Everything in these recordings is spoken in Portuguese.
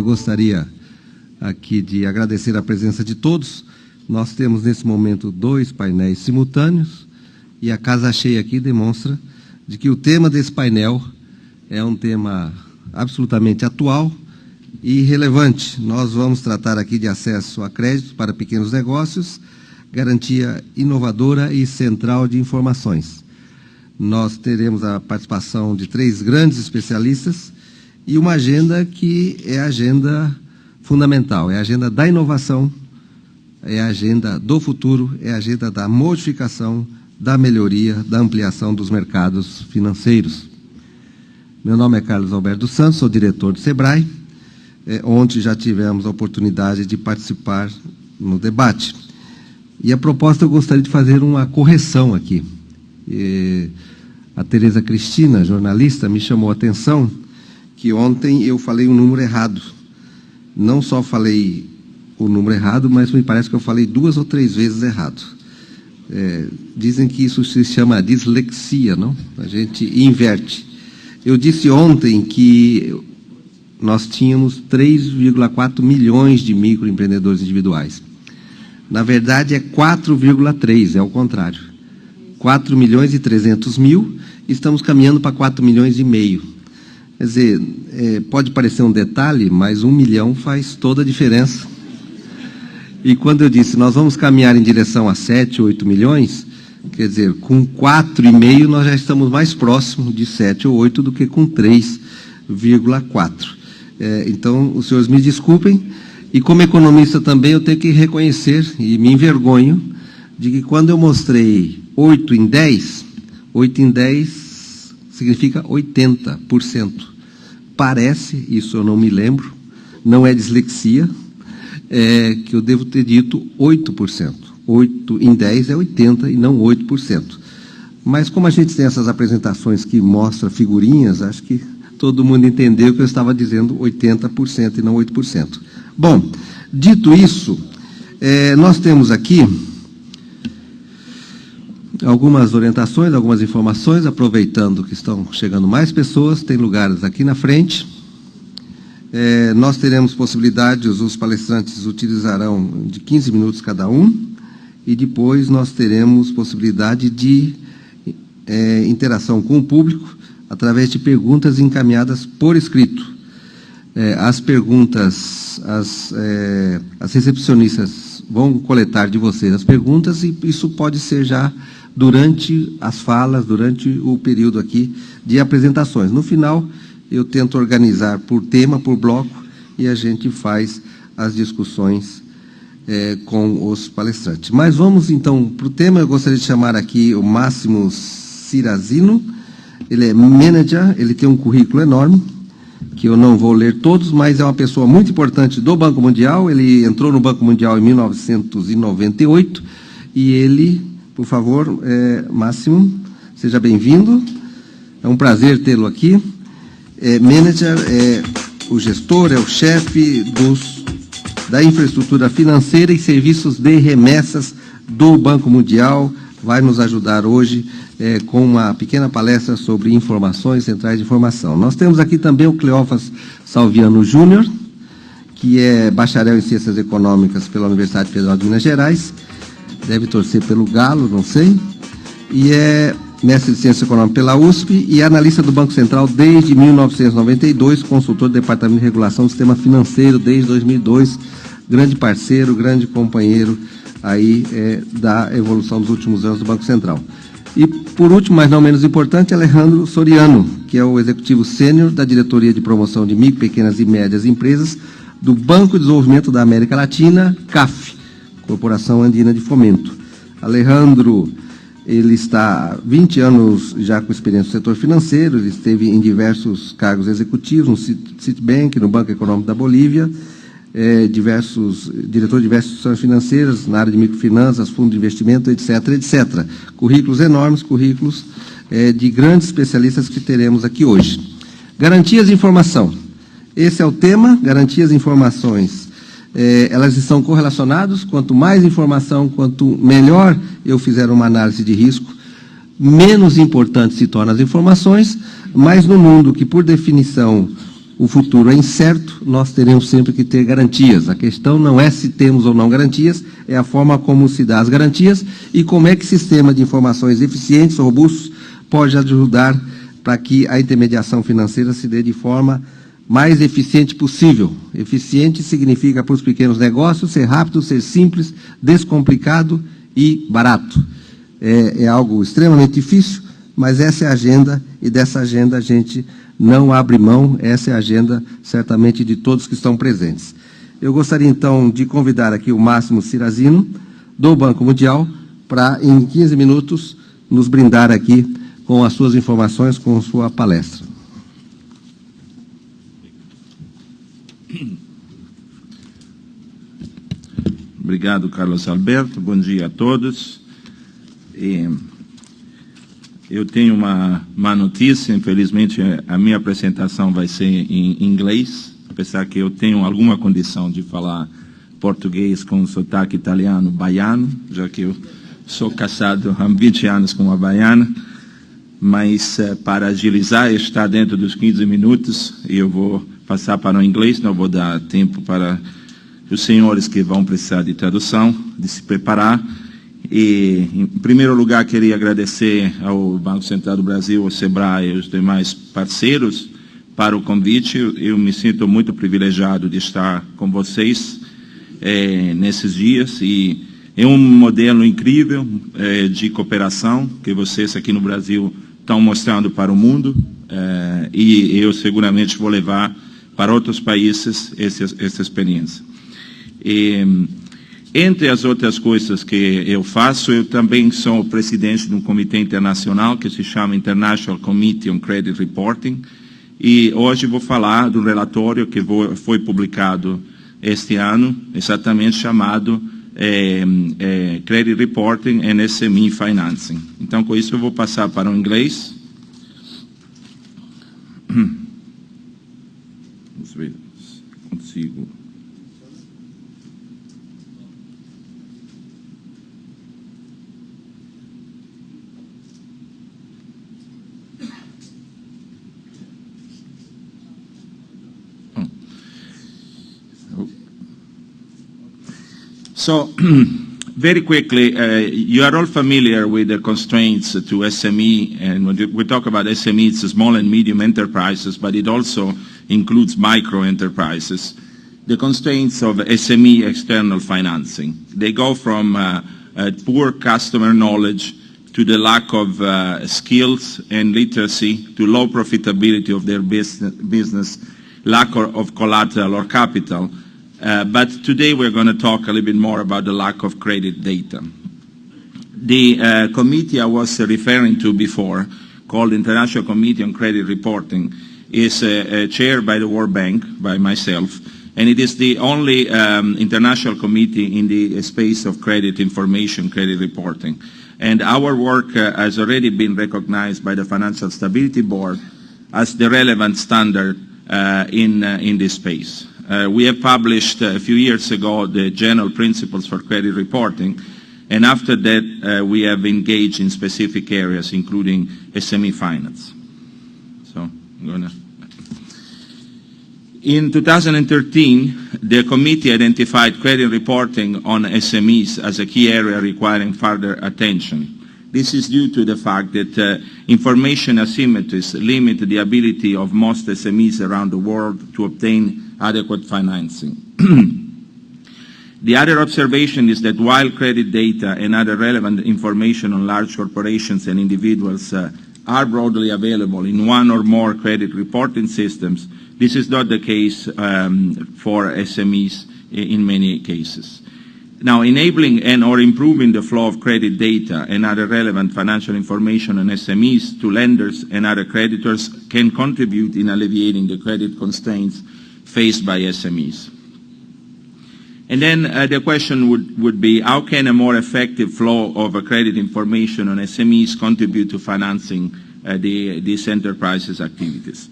eu gostaria aqui de agradecer a presença de todos. Nós temos, nesse momento, 2 painéis simultâneos, e a casa cheia aqui demonstra de que o tema desse painel é um tema absolutamente atual e relevante. Nós vamos tratar aqui de acesso a créditos para pequenos negócios, garantia inovadora e central de informações. Nós teremos a participação de 3 grandes especialistas e uma agenda que é a agenda fundamental, é a agenda da inovação, é a agenda do futuro, é a agenda da modificação, da melhoria, da ampliação dos mercados financeiros. Meu nome é Carlos Alberto dos Santos, sou diretor do SEBRAE. Ontem já tivemos a oportunidade de participar no debate. E a proposta, eu gostaria de fazer uma correção aqui. A Tereza Cristina, jornalista, me chamou a atenção que ontem eu falei um número errado. Não só falei o número errado, mas me parece que eu falei 2 ou 3 vezes errado. Dizem que isso se chama dislexia, não? A gente inverte. Eu disse ontem que nós tínhamos 3,4 milhões de microempreendedores individuais. Na verdade, é 4,3, é o contrário. 4 milhões e 300 mil, estamos caminhando para 4 milhões e meio. Quer dizer, pode parecer um detalhe, mas 1 milhão faz toda a diferença. E quando eu disse, nós vamos caminhar em direção a 7, 8 milhões, quer dizer, com 4,5 nós já estamos mais próximos de 7 ou 8 do que com 3,4. Então, os senhores me desculpem, e como economista também eu tenho que reconhecer, e me envergonho, de que quando eu mostrei 8 em 10 significa 80%. Parece, isso eu não me lembro, não é dislexia, que eu devo ter dito 8%. 8 em 10 é 80% e não 8%. Mas como a gente tem essas apresentações que mostram figurinhas, acho que todo mundo entendeu que eu estava dizendo 80% e não 8%. Bom, dito isso, nós temos aqui algumas orientações, algumas informações, aproveitando que estão chegando mais pessoas, tem lugares aqui na frente. Nós teremos possibilidade, os palestrantes utilizarão de 15 minutos cada um, e depois nós teremos possibilidade de interação com o público através de perguntas encaminhadas por escrito. As perguntas, as recepcionistas vão coletar de vocês as perguntas, e isso pode ser já durante as falas, durante o período aqui de apresentações. No final, eu tento organizar por tema, por bloco, e a gente faz as discussões com os palestrantes. Mas vamos, então, para o tema. Eu gostaria de chamar aqui o Máximo Cirazino. Ele é manager, ele tem um currículo enorme, que eu não vou ler todos, mas é uma pessoa muito importante do Banco Mundial. Ele entrou no Banco Mundial em 1998, e ele, por favor, Máximo, seja bem-vindo. É um prazer tê-lo aqui. Manager é o gestor, é o chefe da infraestrutura financeira e serviços de remessas do Banco Mundial. Vai nos ajudar hoje com uma pequena palestra sobre informações, centrais de informação. Nós temos aqui também o Cleófas Salviano Júnior, que é bacharel em Ciências Econômicas pela Universidade Federal de Minas Gerais, deve torcer pelo Galo, não sei, e é mestre de Ciências Econômicas pela USP e analista do Banco Central desde 1992, consultor do Departamento de Regulação do Sistema Financeiro desde 2002, grande parceiro, grande companheiro aí da evolução dos últimos anos do Banco Central. E, por último, mas não menos importante, Alejandro Soriano, que é o executivo sênior da Diretoria de Promoção de Micro, Pequenas e Médias Empresas do Banco de Desenvolvimento da América Latina, CAF, Corporação Andina de Fomento. Alejandro, ele está há 20 anos já com experiência no setor financeiro, ele esteve em diversos cargos executivos, no Citibank, no Banco Econômico da Bolívia, diretor de diversas instituições financeiras, na área de microfinanças, fundo de investimento, etc., etc. Currículos enormes, currículos de grandes especialistas que teremos aqui hoje. Garantias de informação. Esse é o tema, garantias de informações. Elas estão correlacionadas, quanto mais informação, quanto melhor eu fizer uma análise de risco, menos importante se tornam as informações, mas no mundo que, por definição, o futuro é incerto, nós teremos sempre que ter garantias. A questão não é se temos ou não garantias, é a forma como se dá as garantias e como é que o sistema de informações eficientes, robustos, pode ajudar para que a intermediação financeira se dê de forma mais eficiente possível. Eficiente significa para os pequenos negócios ser rápido, ser simples, descomplicado e barato. É algo extremamente difícil, mas essa é a agenda, e dessa agenda a gente não abre mão. Essa é a agenda, certamente, de todos que estão presentes. Eu gostaria, então, de convidar aqui o Máximo Cirazino, do Banco Mundial, para, em 15 minutos, nos brindar aqui com as suas informações, com sua palestra. Obrigado, Carlos Alberto. Bom dia a todos. Eu tenho uma má notícia. Infelizmente, a minha apresentação vai ser em inglês, apesar que eu tenho alguma condição de falar português com sotaque italiano, baiano, já que eu sou casado há 20 anos com uma baiana. Mas para agilizar, está dentro dos 15 minutos, e eu vou passar para o inglês, não vou dar tempo para os senhores que vão precisar de tradução, de se preparar. E, em primeiro lugar, queria agradecer ao Banco Central do Brasil, ao SEBRAE e aos demais parceiros para o convite. Eu me sinto muito privilegiado de estar com vocês nesses dias, e é um modelo incrível de cooperação que vocês aqui no Brasil estão mostrando para o mundo, e eu seguramente vou levar para outros países essa experiência. Entre as outras coisas que eu faço, eu também sou o presidente de um comitê internacional que se chama International Committee on Credit Reporting, e hoje vou falar do relatório que foi publicado este ano, exatamente chamado Credit Reporting and SME Financing. Então, com isso, eu vou passar para o inglês. Vamos ver se consigo. So, very quickly, you are all familiar with the constraints to SME, and when we talk about SME, it's small and medium enterprises, but it also includes micro enterprises. The constraints of SME external financing, they go from poor customer knowledge to the lack of skills and literacy, to low profitability of their business, lack of collateral or capital. But today we're going to talk a little bit more about the lack of credit data. The committee I was referring to before, called International Committee on Credit Reporting, is chaired by the World Bank, by myself, and it is the only international committee in the space of credit information, credit reporting. And our work has already been recognized by the Financial Stability Board as the relevant standard in this space. We have published a few years ago the general principles for credit reporting, and after that we have engaged in specific areas, including SME finance. So, I'm gonna... In 2013, the committee identified credit reporting on SMEs as a key area requiring further attention. This is due to the fact that information asymmetries limit the ability of most SMEs around the world to obtain adequate financing. The other observation is that while credit data and other relevant information on large corporations and individuals are broadly available in one or more credit reporting systems, this is not the case for SMEs in many cases. Now, enabling and or improving the flow of credit data and other relevant financial information on SMEs to lenders and other creditors can contribute in alleviating the credit constraints faced by SMEs. And then the question would be, how can a more effective flow of credit information on SMEs contribute to financing these enterprises' activities?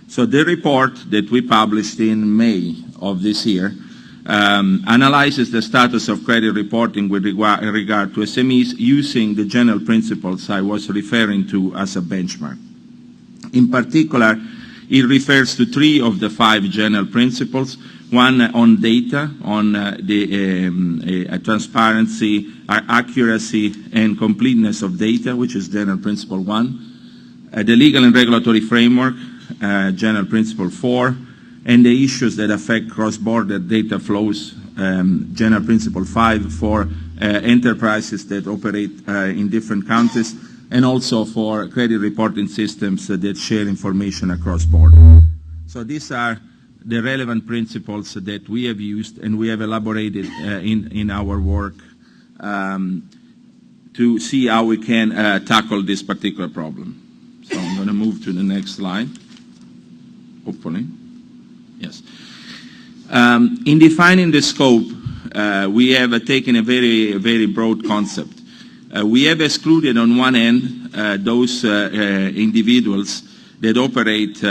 So the report that we published in May of this year analyzes the status of credit reporting with regard to SMEs using the general principles I was referring to as a benchmark. In particular, It refers to 3 of the 5 general principles, one on data, on the transparency, accuracy, and completeness of data, which is general principle 1, the legal and regulatory framework, general principle 4, and the issues that affect cross-border data flows, general principle 5, for enterprises that operate in different countries, and also for credit reporting systems that share information across borders. So these are the relevant principles that we have used and we have elaborated in our work to see how we can tackle this particular problem. So I'm going to move to the next slide, hopefully. Yes. In defining the scope, we have taken a very, very broad concept. We have excluded on one end those individuals that operate,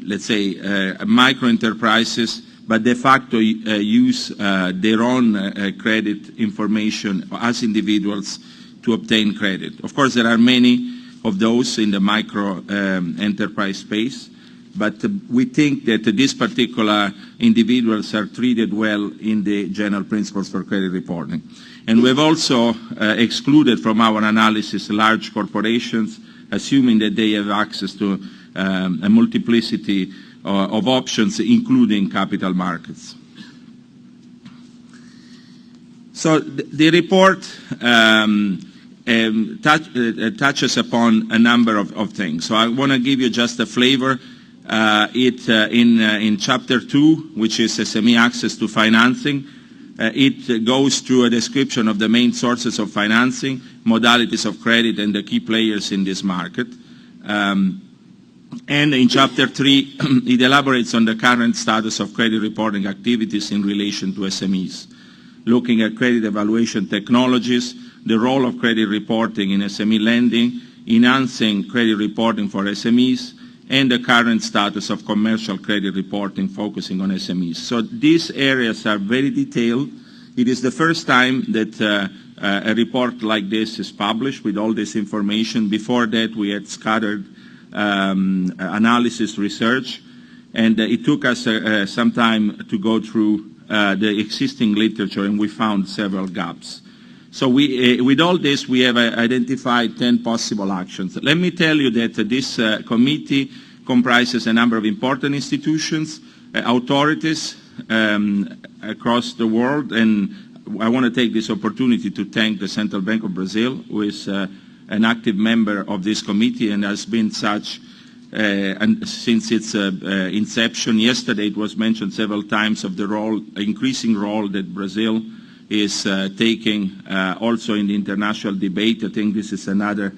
let's say, micro-enterprises, but de facto use their own credit information as individuals to obtain credit. Of course, there are many of those in the micro-enterprise space, but we think that these particular individuals are treated well in the general principles for credit reporting. And we've also excluded from our analysis large corporations, assuming that they have access to a multiplicity of options, including capital markets. So the report touches upon a number of things. So I want to give you just a flavor. In Chapter 2, which is SME access to financing, it goes through a description of the main sources of financing, modalities of credit, and the key players in this market. And in Chapter 3, it elaborates on the current status of credit reporting activities in relation to SMEs, looking at credit evaluation technologies, the role of credit reporting in SME lending, enhancing credit reporting for SMEs, and the current status of commercial credit reporting focusing on SMEs. So these areas are very detailed. It is the first time that a report like this is published with all this information. Before that, we had scattered analysis research, and it took us some time to go through the existing literature, and we found several gaps. So with all this, we have identified 10 possible actions. Let me tell you that this committee comprises a number of important institutions, authorities across the world, and I want to take this opportunity to thank the Central Bank of Brazil, who is an active member of this committee and has been such and since its inception. Yesterday it was mentioned several times of the increasing role that Brazil is taking also in the international debate. I think this is another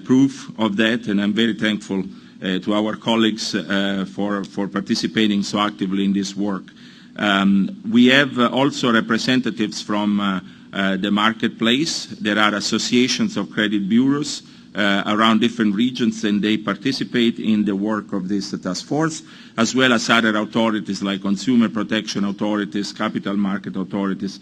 proof of that, and I'm very thankful to our colleagues for participating so actively in this work. We have also representatives from the marketplace. There are associations of credit bureaus around different regions, and they participate in the work of this task force, as well as other authorities like consumer protection authorities, capital market authorities,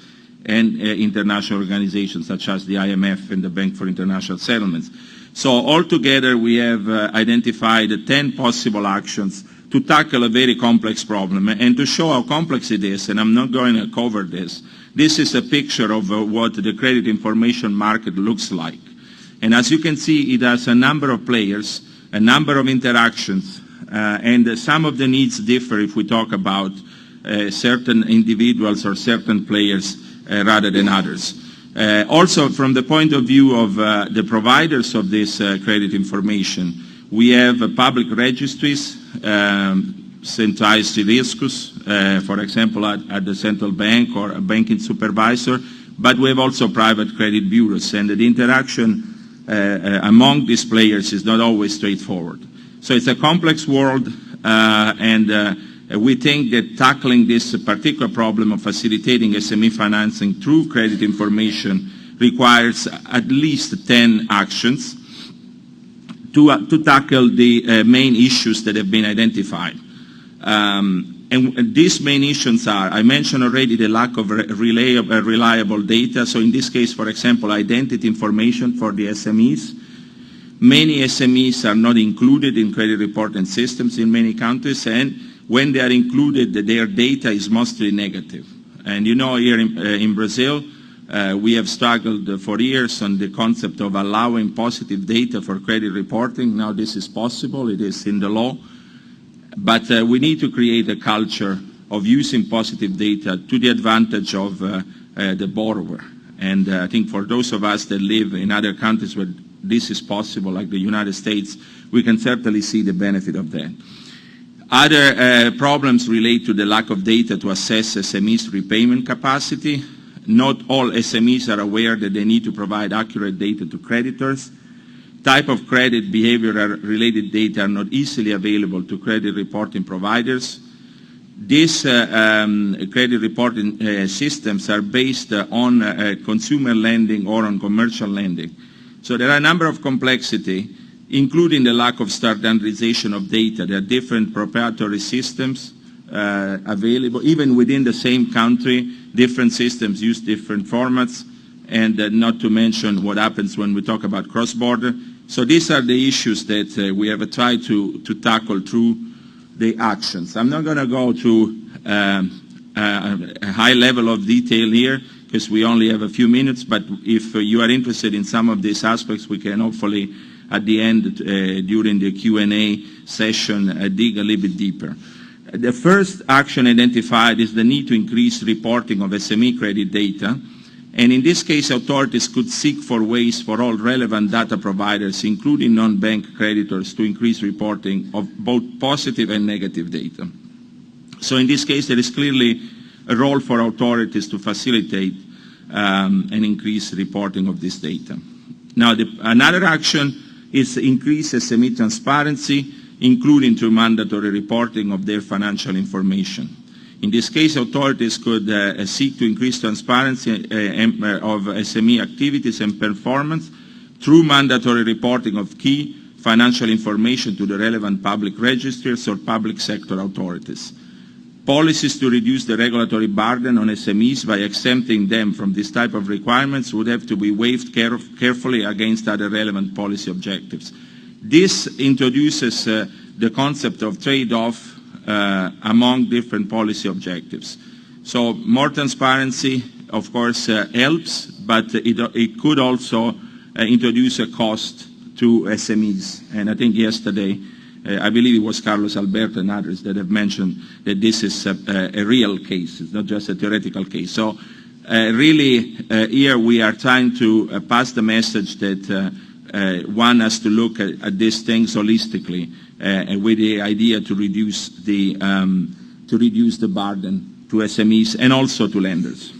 and international organizations such as the IMF and the Bank for International Settlements. So altogether, we have identified 10 possible actions to tackle a very complex problem. And to show how complex it is, and I'm not going to cover this, this is a picture of what the credit information market looks like. And as you can see, it has a number of players, a number of interactions, and some of the needs differ if we talk about certain individuals or certain players rather than others. Also, from the point of view of the providers of this credit information, we have public registries, Centrais de Riscos, for example, at the central bank or a banking supervisor, but we have also private credit bureaus, and the interaction among these players is not always straightforward. So it's a complex world, and we think that tackling this particular problem of facilitating SME financing through credit information requires at least 10 actions to tackle the main issues that have been identified. And these main issues are, I mentioned already, the lack of reliable data. So in this case, for example, identity information for the SMEs. Many SMEs are not included in credit reporting systems in many countries, and when they are included, their data is mostly negative. And you know, here in Brazil, we have struggled for years on the concept of allowing positive data for credit reporting. Now this is possible, it is in the law. But we need to create a culture of using positive data to the advantage of the borrower. And I think for those of us that live in other countries where this is possible, like the United States, we can certainly see the benefit of that. Other problems relate to the lack of data to assess SMEs' repayment capacity. Not all SMEs are aware that they need to provide accurate data to creditors. Type of credit, behavioral-related data are not easily available to credit reporting providers. These credit reporting systems are based on consumer lending or on commercial lending. So there are a number of complexity, including the lack of standardization of data. There are different proprietary systems available. Even within the same country, different systems use different formats, and not to mention what happens when we talk about cross-border. So these are the issues that we have tried to tackle through the actions. I'm not going to go to a high level of detail here because we only have a few minutes, but if you are interested in some of these aspects, we can hopefully at the end during the Q&A session dig a little bit deeper. The first action identified is the need to increase reporting of SME credit data. And in this case, authorities could seek for ways for all relevant data providers, including non-bank creditors, to increase reporting of both positive and negative data. So in this case, there is clearly a role for authorities to facilitate and increase reporting of this data. Now, another action is increase SME transparency, including through mandatory reporting of their financial information. In this case, authorities could seek to increase transparency of SME activities and performance through mandatory reporting of key financial information to the relevant public registers or public sector authorities. Policies to reduce the regulatory burden on SMEs by exempting them from this type of requirements would have to be weighed carefully against other relevant policy objectives. This introduces the concept of trade-off among different policy objectives. So more transparency, of course, helps, but it could also introduce a cost to SMEs. And I think yesterday, I believe it was Carlos Alberto and others that have mentioned that this is a real case. It's not just a theoretical case. So really, here we are trying to pass the message that one has to look at these things holistically, with the idea to reduce the burden to SMEs and also to lenders.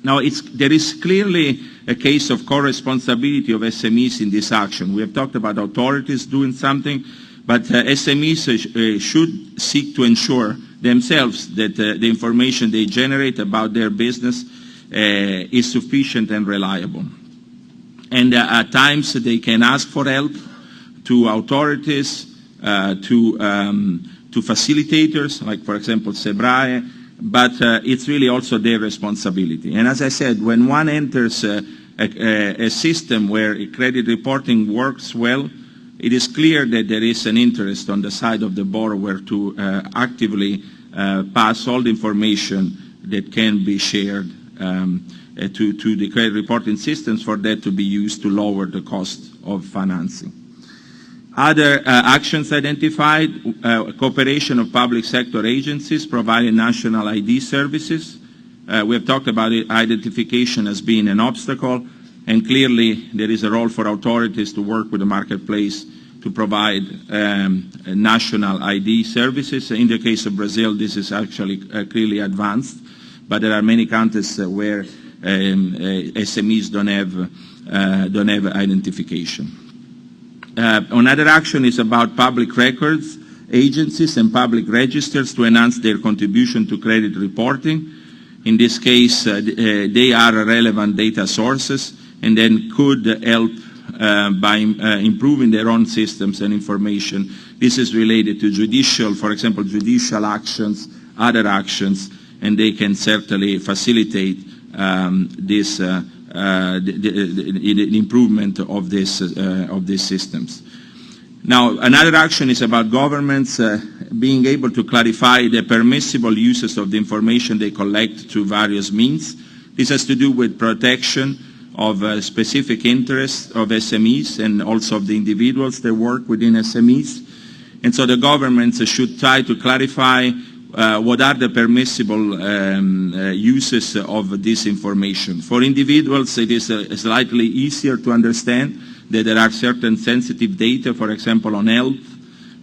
Now, there is clearly a case of co-responsibility of SMEs in this action. We have talked about authorities doing something, but SMEs should seek to ensure themselves that the information they generate about their business is sufficient and reliable. And at times they can ask for help to authorities, to facilitators, like for example SEBRAE, but it's really also their responsibility. And as I said, when one enters a system where credit reporting works well, it is clear that there is an interest on the side of the borrower to actively pass all the information that can be shared to the credit reporting systems for that to be used to lower the cost of financing. Other actions identified, cooperation of public sector agencies providing national ID services. We have talked about identification as being an obstacle, and clearly there is a role for authorities to work with the marketplace to provide national ID services. In the case of Brazil, this is actually clearly advanced, but there are many countries where SMEs don't have identification. Another action is about public records, agencies and public registers to enhance their contribution to credit reporting. In this case, they are relevant data sources and then could help by improving their own systems and information. This is related to judicial, for example, judicial actions, other actions, and they can certainly facilitate this the improvement of these systems. Now, another action is about governments being able to clarify the permissible uses of the information they collect through various means. This has to do with protection of specific interests of SMEs and also of the individuals that work within SMEs. And so the governments should try to clarify what are the permissible uses of this information. For individuals, it is slightly easier to understand that there are certain sensitive data, for example, on health,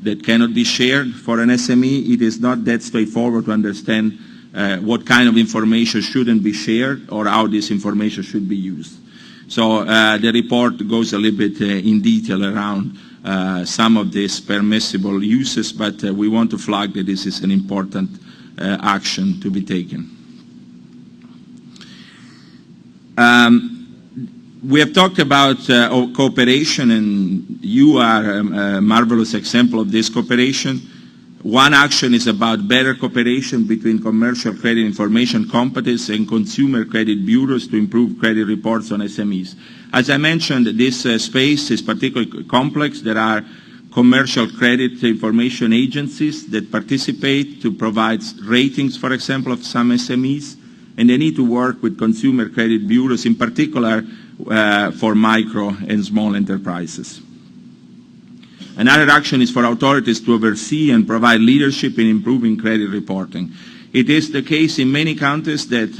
that cannot be shared. For an SME, it is not that straightforward to understand what kind of information shouldn't be shared or how this information should be used. So the report goes a little bit in detail around some of these permissible uses, but we want to flag that this is an important action to be taken. We have talked about cooperation, and you are a marvelous example of this cooperation. One action is about better cooperation between commercial credit information companies and consumer credit bureaus to improve credit reports on SMEs. As I mentioned, this space is particularly complex. There are commercial credit information agencies that participate to provide ratings, for example, of some SMEs, and they need to work with consumer credit bureaus, in particular for micro and small enterprises. Another action is for authorities to oversee and provide leadership in improving credit reporting. It is the case in many countries that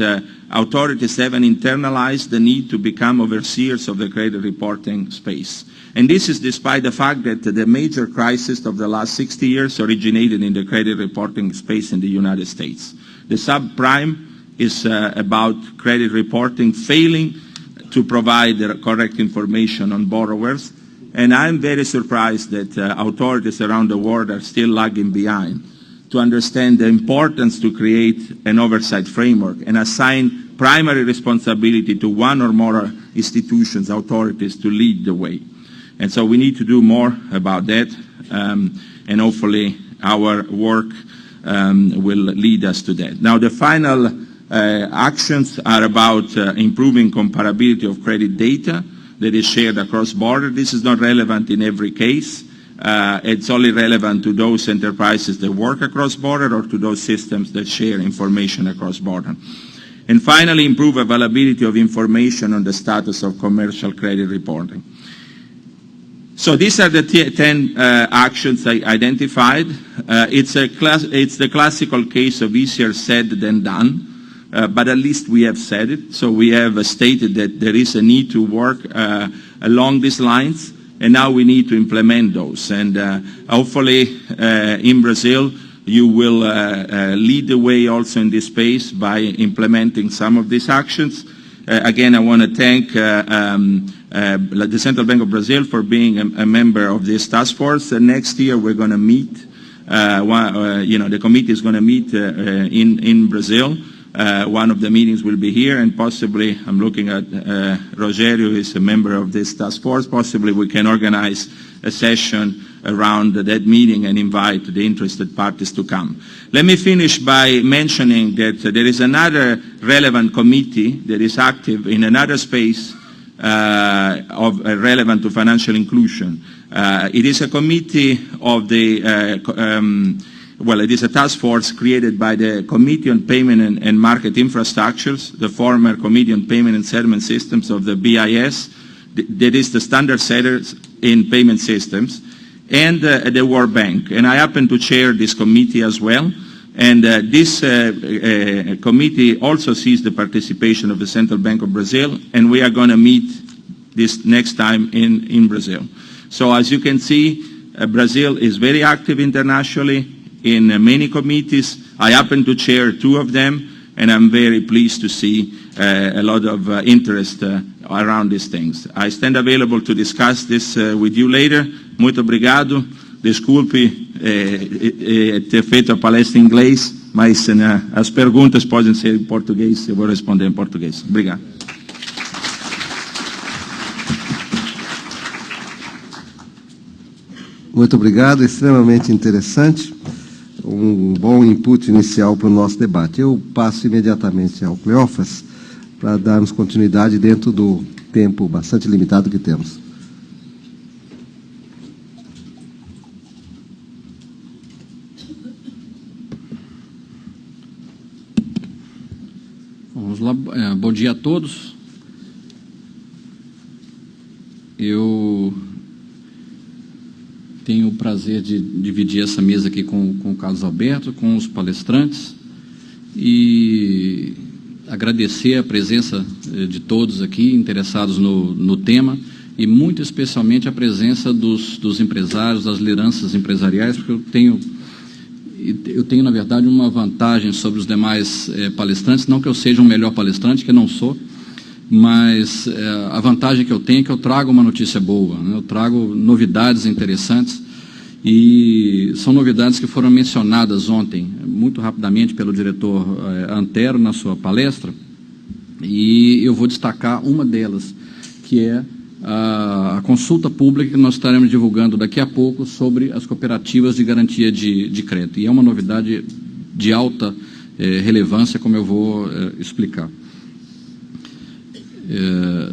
authorities haven't internalized the need to become overseers of the credit reporting space. And this is despite the fact that the major crisis of the last 60 years originated in the credit reporting space in the United States. The subprime is about credit reporting failing to provide the correct information on borrowers. And I'm very surprised that authorities around the world are still lagging behind to understand the importance to create an oversight framework and assign primary responsibility to one or more institutions, authorities, to lead the way. And so we need to do more about that, and hopefully our work will lead us to that. Now, the final actions are about improving comparability of credit data that is shared across borders. This is not relevant in every case. It's only relevant to those enterprises that work across borders or to those systems that share information across borders. And finally, improve availability of information on the status of commercial credit reporting. So these are the 10 actions I identified. It's the classical case of easier said than done. But at least we have said it. So we have stated that there is a need to work along these lines, and now we need to implement those. And hopefully in Brazil, you will lead the way also in this space by implementing some of these actions. Again, I want to thank the Central Bank of Brazil for being a member of this task force. Next year, we're going to meet, the committee is going to meet in Brazil. One of the meetings will be here, and possibly, I'm looking at Rogério, who is a member of this task force, possibly we can organize a session around that meeting and invite the interested parties to come. Let me finish by mentioning that there is another relevant committee that is active in another space relevant to financial inclusion. It is a committee of the it is a task force created by the Committee on Payment and Market Infrastructures, the former Committee on Payment and Settlement Systems of the BIS, that is the standard setters in payment systems, and the World Bank. And I happen to chair this committee as well. And this committee also sees the participation of the Central Bank of Brazil, and we are going to meet this next time in Brazil. So as you can see, Brazil is very active internationally in many committees. I happen to chair 2 of them, and I'm very pleased to see a lot of interest around these things. I stand available to discuss this with you later. Muito obrigado. Desculpe ter feito a palestra em inglês, mas as perguntas podem ser em português, eu vou responder em português. Obrigado. Muito obrigado, extremamente interessante. Um bom input inicial para o nosso debate. Eu passo imediatamente ao Cleófas para darmos continuidade dentro do tempo bastante limitado que temos. Vamos lá. Bom dia a todos. Eu tenho o prazer de dividir essa mesa aqui com o Carlos Alberto, com os palestrantes, e agradecer a presença de todos aqui interessados no tema, e muito especialmente a presença dos empresários, das lideranças empresariais, porque eu tenho, na verdade, uma vantagem sobre os demais palestrantes, não que eu seja um melhor palestrante, que eu não sou, mas a vantagem que eu tenho é que eu trago uma notícia boa, né? Eu trago novidades interessantes, e são novidades que foram mencionadas ontem, muito rapidamente, pelo diretor Antero na sua palestra, e eu vou destacar uma delas, que é a consulta pública que nós estaremos divulgando daqui a pouco sobre as cooperativas de garantia de crédito. E é uma novidade de alta relevância, como eu vou explicar.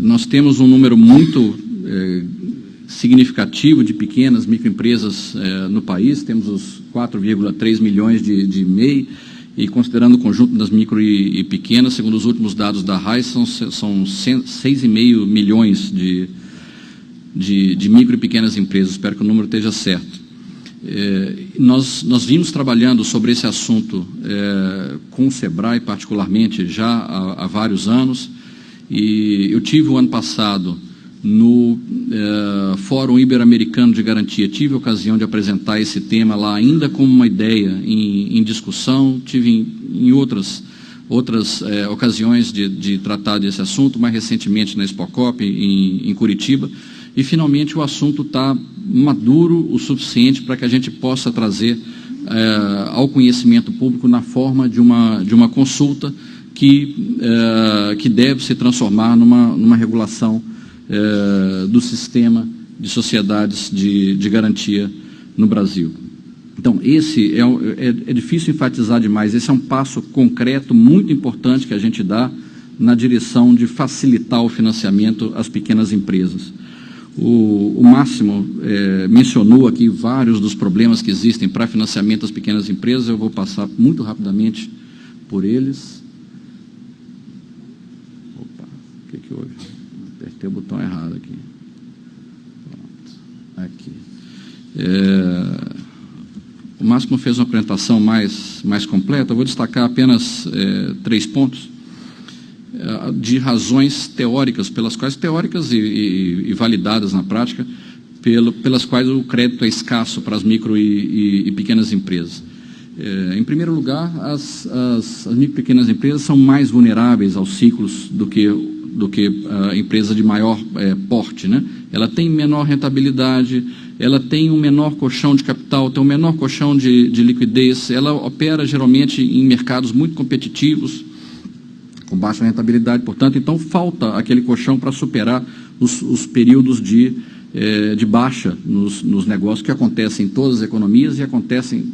Nós temos um número muito significativo de pequenas microempresas no país, temos os 4,3 milhões de MEI, e considerando o conjunto das micro e pequenas, segundo os últimos dados da RAI, são 6,5 milhões de micro e pequenas empresas. Espero que o número esteja certo. Nós vimos trabalhando sobre esse assunto com o SEBRAE, particularmente, já há vários anos, e eu tive o ano passado no Fórum Ibero-Americano de Garantia, tive a ocasião de apresentar esse tema lá, ainda como uma ideia em discussão, tive em outras ocasiões de tratar desse assunto, mais recentemente na Expocop, em Curitiba, e finalmente o assunto está maduro o suficiente para que a gente possa trazer ao conhecimento público na forma de uma consulta que deve se transformar numa regulação do sistema de sociedades de garantia no Brasil. Então, esse é difícil enfatizar demais, esse é um passo concreto, muito importante que a gente dá na direção de facilitar o financiamento às pequenas empresas. O Máximo mencionou aqui vários dos problemas que existem para financiamento às pequenas empresas, eu vou passar muito rapidamente por eles. Opa, o que houve? Apertei o botão errado aqui. Pronto. Aqui. O Máximo fez uma apresentação mais completa, eu vou destacar apenas 3 pontos de razões teóricas, teóricas e validadas na prática, pelas quais o crédito é escasso para as micro e pequenas empresas. Em primeiro lugar, as micro e pequenas empresas são mais vulneráveis aos ciclos do que a empresa de maior porte, né? Ela tem menor rentabilidade, ela tem um menor colchão de capital, tem um menor colchão de liquidez, ela opera geralmente em mercados muito competitivos, com baixa rentabilidade, portanto, então falta aquele colchão para superar os períodos de baixa nos negócios que acontecem em todas as economias e acontecem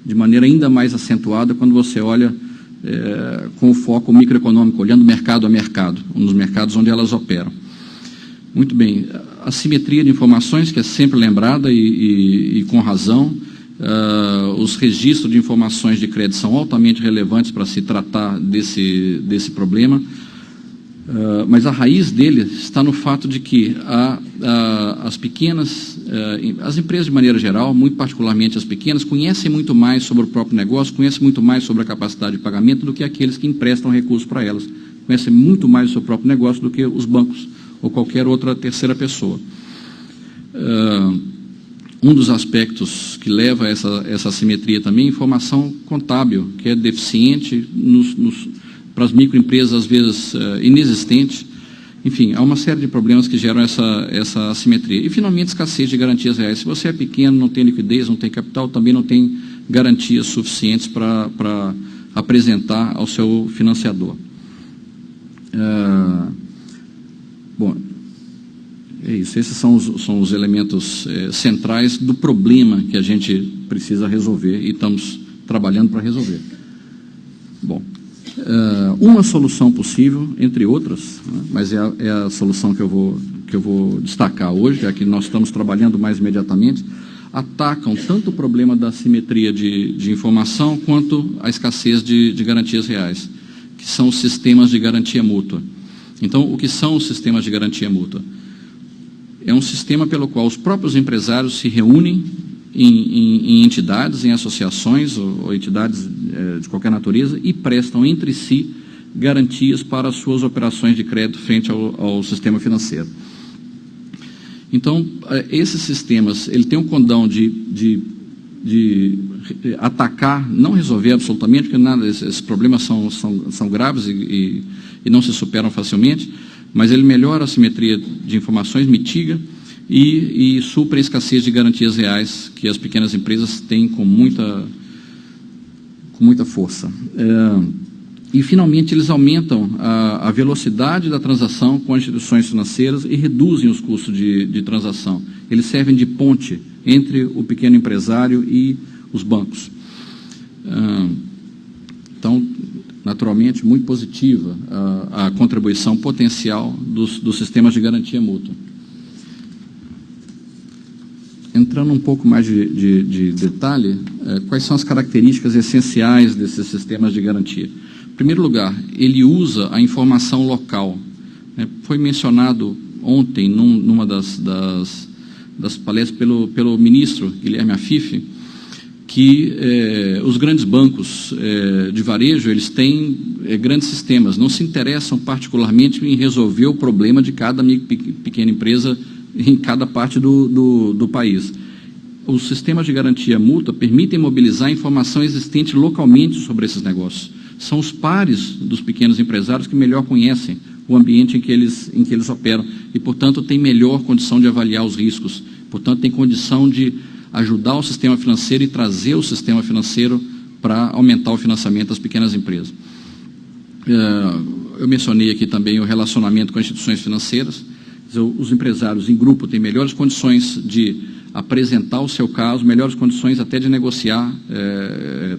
de maneira ainda mais acentuada quando você olha com o foco microeconômico, olhando mercado a mercado, nos mercados onde elas operam. Muito bem, a simetria de informações, que é sempre lembrada e com razão, os registros de informações de crédito são altamente relevantes para se tratar desse problema, mas a raiz dele está no fato de que as pequenas, as empresas de maneira geral, muito particularmente as pequenas, conhecem muito mais sobre o próprio negócio, conhecem muito mais sobre a capacidade de pagamento do que aqueles que emprestam recursos para elas, conhecem muito mais o seu próprio negócio do que os bancos ou qualquer outra terceira pessoa. Um dos aspectos que leva a essa assimetria também é a informação contábil, que é deficiente para as microempresas, às vezes inexistente. Enfim, há uma série de problemas que geram essa assimetria. E, finalmente, escassez de garantias reais. Se você é pequeno, não tem liquidez, não tem capital, também não tem garantias suficientes para apresentar ao seu financiador. Bom, é isso. Esses são os elementos centrais do problema que a gente precisa resolver e estamos trabalhando para resolver. Bom, Uma solução possível, entre outras, né, mas é a solução que eu vou destacar hoje, já que nós estamos trabalhando mais imediatamente, atacam tanto o problema da assimetria de informação quanto a escassez de garantias reais, que são os sistemas de garantia mútua. Então, o que são os sistemas de garantia mútua? É um sistema pelo qual os próprios empresários se reúnem em entidades, em associações ou entidades de qualquer natureza e prestam entre si garantias para as suas operações de crédito frente ao sistema financeiro. Então, esses sistemas, ele tem um condão de atacar, não resolver absolutamente, porque esses problemas são graves e não se superam facilmente, mas ele melhora a simetria de informações, mitiga e supra a escassez de garantias reais que as pequenas empresas têm com muita força. E, finalmente, eles aumentam a velocidade da transação com as instituições financeiras e reduzem os custos de transação. Eles servem de ponte entre o pequeno empresário e os bancos. Então, naturalmente, muito positiva a contribuição potencial dos sistemas de garantia mútua. Entrando um pouco mais de detalhe, quais são as características essenciais desses sistemas de garantia? Em primeiro lugar, ele usa a informação local. Foi mencionado ontem, numa das palestras pelo ministro Guilherme Afif, que os grandes bancos de varejo, eles têm grandes sistemas, não se interessam particularmente em resolver o problema de cada pequena empresa em cada parte do país. Os sistemas de garantia mútua permitem mobilizar a informação existente localmente sobre esses negócios. São os pares dos pequenos empresários que melhor conhecem o ambiente em que eles operam e, portanto, têm melhor condição de avaliar os riscos. Portanto, tem condição de ajudar o sistema financeiro e trazer o sistema financeiro para aumentar o financiamento das pequenas empresas. Eu mencionei aqui também o relacionamento com as instituições financeiras. Os empresários em grupo têm melhores condições de apresentar o seu caso, melhores condições até de negociar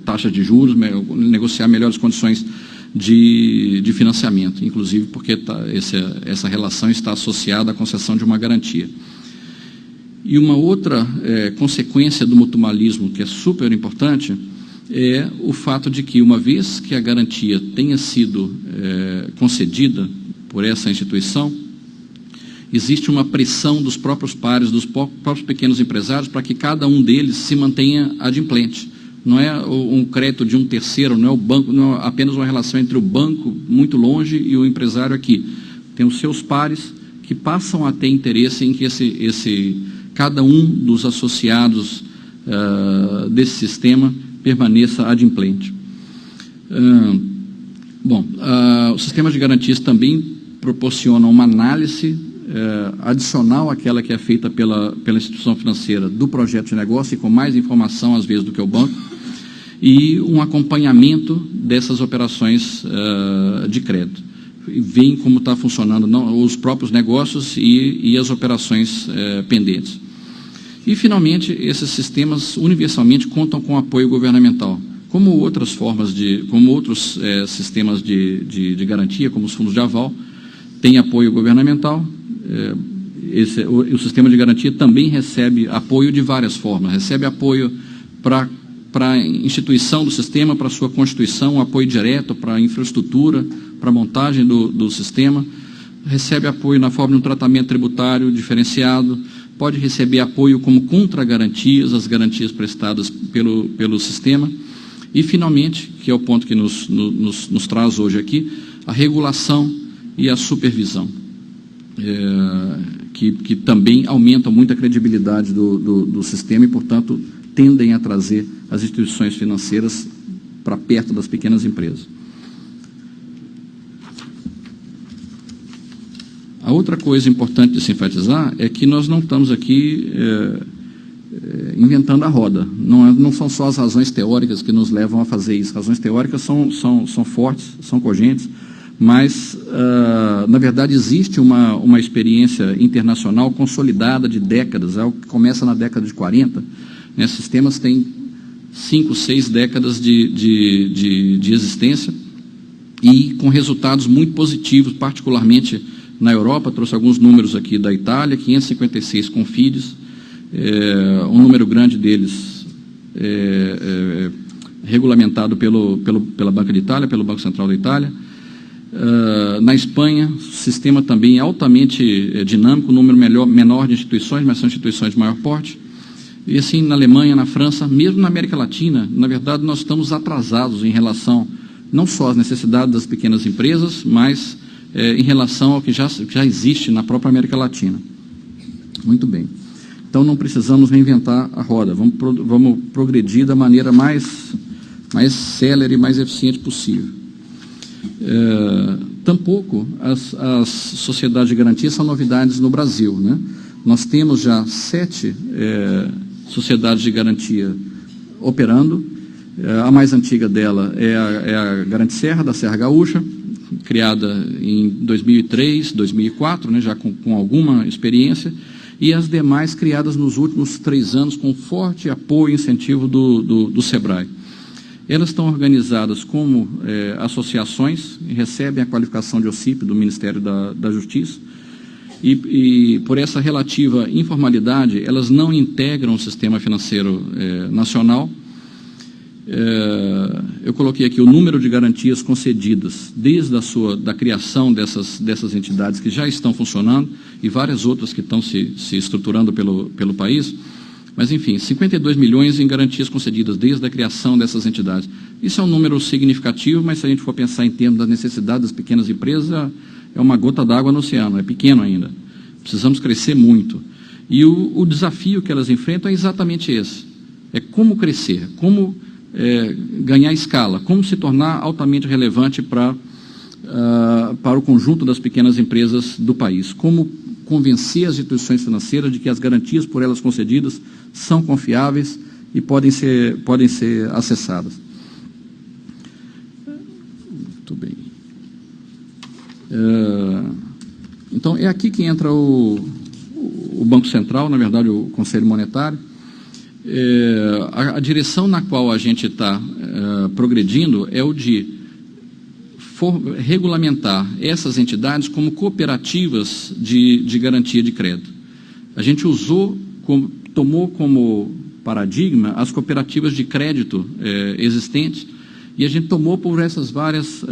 taxas de juros, negociar melhores condições de financiamento, inclusive porque essa relação está associada à concessão de uma garantia. E uma outra consequência do mutualismo, que é super importante, é o fato de que, uma vez que a garantia tenha sido concedida por essa instituição, existe uma pressão dos próprios pares, dos próprios pequenos empresários, para que cada um deles se mantenha adimplente. Não é um crédito de um terceiro, não é o banco, não é apenas uma relação entre o banco muito longe e o empresário aqui. Tem os seus pares que passam a ter interesse em que cada um dos associados desse sistema permaneça adimplente. Os sistemas de garantias também proporcionam uma análise adicional àquela que é feita pela instituição financeira do projeto de negócio e com mais informação, às vezes, do que o banco, e um acompanhamento dessas operações de crédito. E veem como está funcionando os próprios negócios e as operações pendentes. E, finalmente, esses sistemas universalmente contam com apoio governamental, como outros sistemas de garantia, como os fundos de aval, têm apoio governamental. O sistema de garantia também recebe apoio de várias formas. Recebe apoio para a instituição do sistema, para a sua constituição, apoio direto para a infraestrutura, para a montagem do sistema. Recebe apoio na forma de um tratamento tributário diferenciado. Pode receber apoio como contragarantias, as garantias prestadas pelo sistema. E, finalmente, que é o ponto que nos traz hoje aqui, a regulação e a supervisão. Que também aumentam muito a credibilidade do sistema e, portanto, tendem a trazer as instituições financeiras para perto das pequenas empresas. A outra coisa importante de se enfatizar é que nós não estamos aqui inventando a roda. Não são só as razões teóricas que nos levam a fazer isso. Razões teóricas são fortes, são cogentes, mas, na verdade, existe uma experiência internacional consolidada de décadas, algo que começa na década de 40. Sistemas têm 5, 6 décadas de existência e com resultados muito positivos, particularmente na Europa. Trouxe alguns números aqui da Itália, 556 Confides, um número grande deles regulamentado pela Banca de Itália, pelo Banco Central da Itália. Na Espanha, o sistema também é altamente dinâmico, número menor de instituições, mas são instituições de maior porte. E assim, na Alemanha, na França, mesmo na América Latina, na verdade, nós estamos atrasados em relação não só às necessidades das pequenas empresas, mas em relação ao que já existe na própria América Latina. Muito bem. Então, não precisamos reinventar a roda. Vamos progredir da maneira mais célere e mais eficiente possível. Tampouco as sociedades de garantia são novidades no Brasil, né? Nós temos já 7 sociedades de garantia operando. A mais antiga dela é a Garante Serra, da Serra Gaúcha, criada em 2003, 2004, né, já com alguma experiência, e as demais criadas nos últimos 3 anos com forte apoio e incentivo do SEBRAE. Elas estão organizadas como associações, recebem a qualificação de OCIP do Ministério da Justiça, e por essa relativa informalidade, elas não integram o sistema financeiro nacional. Eu coloquei aqui o número de garantias concedidas desde da criação dessas entidades que já estão funcionando e várias outras que estão se estruturando pelo país. Mas, enfim, 52 milhões em garantias concedidas desde a criação dessas entidades. Isso é um número significativo, mas se a gente for pensar em termos da necessidade das pequenas empresas, é uma gota d'água no oceano, é pequeno ainda. Precisamos crescer muito. E o desafio que elas enfrentam é exatamente esse. É como crescer, como ganhar escala, como se tornar altamente relevante para o conjunto das pequenas empresas do país, como convencer as instituições financeiras de que as garantias por elas concedidas são confiáveis e podem ser acessadas. Muito bem. Então, é aqui que entra o Banco Central, na verdade, o Conselho Monetário. A direção na qual a gente está progredindo é o de regulamentar essas entidades como cooperativas de garantia de crédito. A gente tomou como paradigma as cooperativas de crédito existentes, e a gente tomou por essas várias,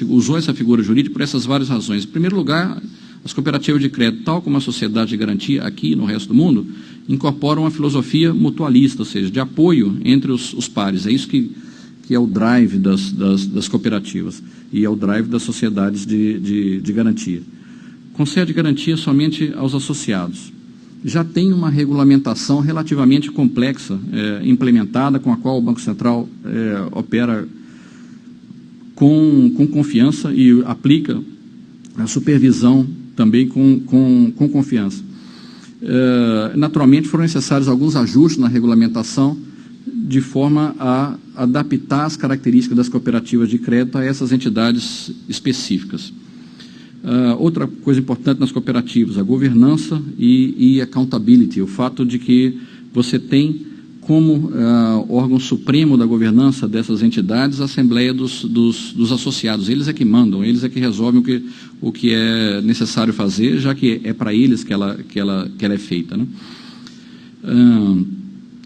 usou essa figura jurídica por essas várias razões. Em primeiro lugar, as cooperativas de crédito, tal como a sociedade de garantia aqui no resto do mundo, incorporam uma filosofia mutualista, ou seja, de apoio entre os pares. É isso que é o drive das cooperativas e é o drive das sociedades de garantia. Concede garantia somente aos associados. Já tem uma regulamentação relativamente complexa implementada, com a qual o Banco Central opera com confiança e aplica a supervisão também com confiança. Naturalmente, foram necessários alguns ajustes na regulamentação de forma a adaptar as características das cooperativas de crédito a essas entidades específicas. Outra coisa importante nas cooperativas, a governança e accountability, o fato de que você tem como órgão supremo da governança dessas entidades a Assembleia dos Associados. Eles é que mandam, eles é que resolvem o que é necessário fazer, já que é para eles que ela é feita, né?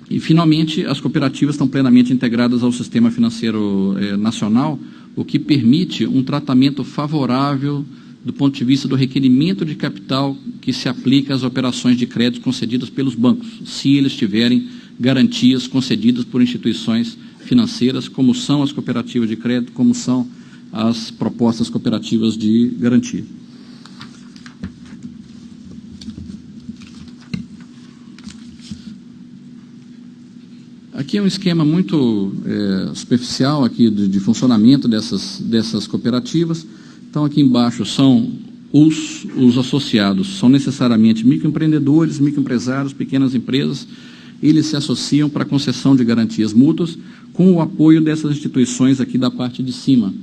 E, finalmente, as cooperativas estão plenamente integradas ao sistema financeiro nacional, o que permite um tratamento favorável do ponto de vista do requerimento de capital que se aplica às operações de crédito concedidas pelos bancos, se eles tiverem garantias concedidas por instituições financeiras, como são as cooperativas de crédito, como são as propostas cooperativas de garantia. Aqui é um esquema muito superficial aqui de funcionamento dessas cooperativas. Então, aqui embaixo são os associados, são necessariamente microempreendedores, microempresários, pequenas empresas. Eles se associam para a concessão de garantias mútuas com o apoio dessas instituições aqui da parte de cima.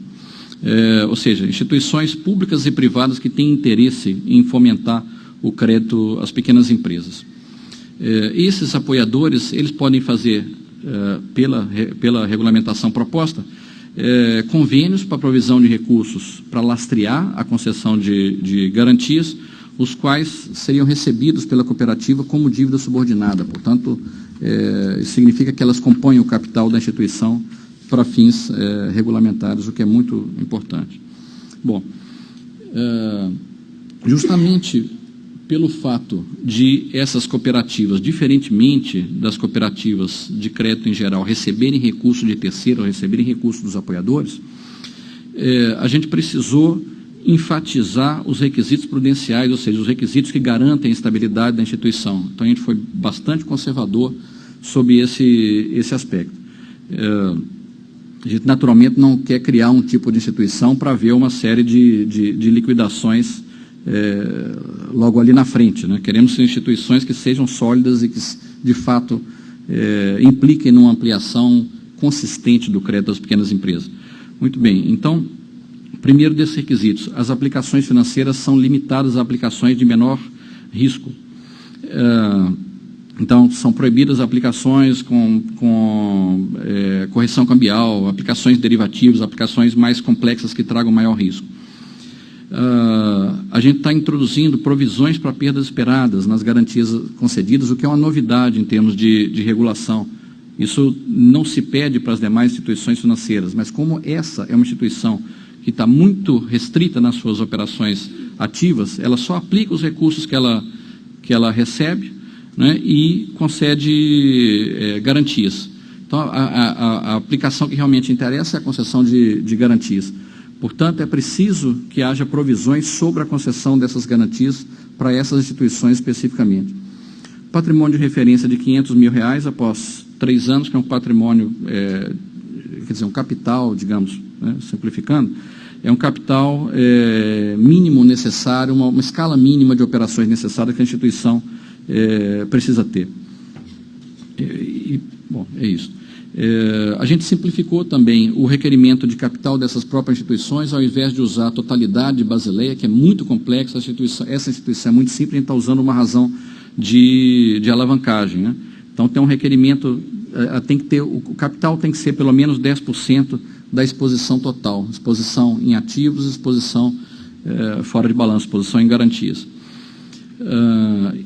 Ou seja, instituições públicas e privadas que têm interesse em fomentar o crédito às pequenas empresas. Esses apoiadores, eles podem fazer, pela regulamentação proposta, convênios para provisão de recursos para lastrear a concessão de garantias, os quais seriam recebidos pela cooperativa como dívida subordinada. Portanto, significa que elas compõem o capital da instituição para fins regulamentares, o que é muito importante. Bom, justamente pelo fato de essas cooperativas, diferentemente das cooperativas de crédito em geral, receberem recurso de terceiro, receberem recurso dos apoiadores, a gente precisou enfatizar os requisitos prudenciais, ou seja, os requisitos que garantem a estabilidade da instituição. Então, a gente foi bastante conservador sobre esse aspecto. A gente, naturalmente, não quer criar um tipo de instituição para ver uma série de liquidações logo ali na frente, né? Queremos ser instituições que sejam sólidas e que, de fato, impliquem numa ampliação consistente do crédito das pequenas empresas. Muito bem, então, primeiro desses requisitos, as aplicações financeiras são limitadas a aplicações de menor risco. Então, são proibidas aplicações com correção cambial, aplicações derivativas, aplicações mais complexas que tragam maior risco. A gente está introduzindo provisões para perdas esperadas nas garantias concedidas, o que é uma novidade em termos de regulação. Isso não se pede para as demais instituições financeiras, mas como essa é uma instituição que está muito restrita nas suas operações ativas, ela só aplica os recursos que ela recebe, né, e concede garantias. Então, a aplicação que realmente interessa é a concessão de garantias. Portanto, é preciso que haja provisões sobre a concessão dessas garantias para essas instituições especificamente. Patrimônio de referência de R$500 mil após 3 anos, que é um patrimônio, quer dizer, um capital, digamos, né, simplificando, é um capital mínimo necessário, uma escala mínima de operações necessárias que a instituição precisa ter. Bom, é isso. A gente simplificou também o requerimento de capital dessas próprias instituições, ao invés de usar a totalidade de Basileia, que é muito complexa. Essa instituição é muito simples, a gente está usando uma razão de alavancagem, né? Então, tem um requerimento, o capital tem que ser pelo menos 10% da exposição total, exposição em ativos, exposição fora de balanço, exposição em garantias.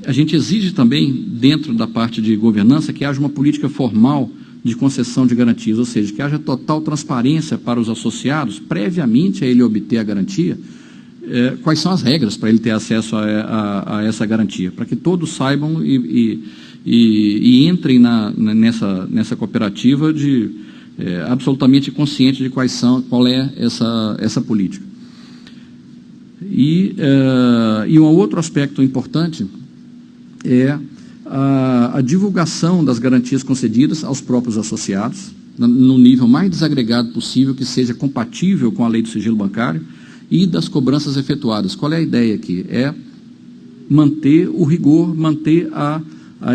A gente exige também, dentro da parte de governança, que haja uma política formal de concessão de garantias, ou seja, que haja total transparência para os associados, previamente a ele obter a garantia, quais são as regras para ele ter acesso a essa garantia, para que todos saibam e entrem nessa cooperativa absolutamente consciente de qual é essa política. E um outro aspecto importante é a divulgação das garantias concedidas aos próprios associados, no nível mais desagregado possível, que seja compatível com a lei do sigilo bancário, e das cobranças efetuadas. Qual é a ideia aqui? É manter o rigor, manter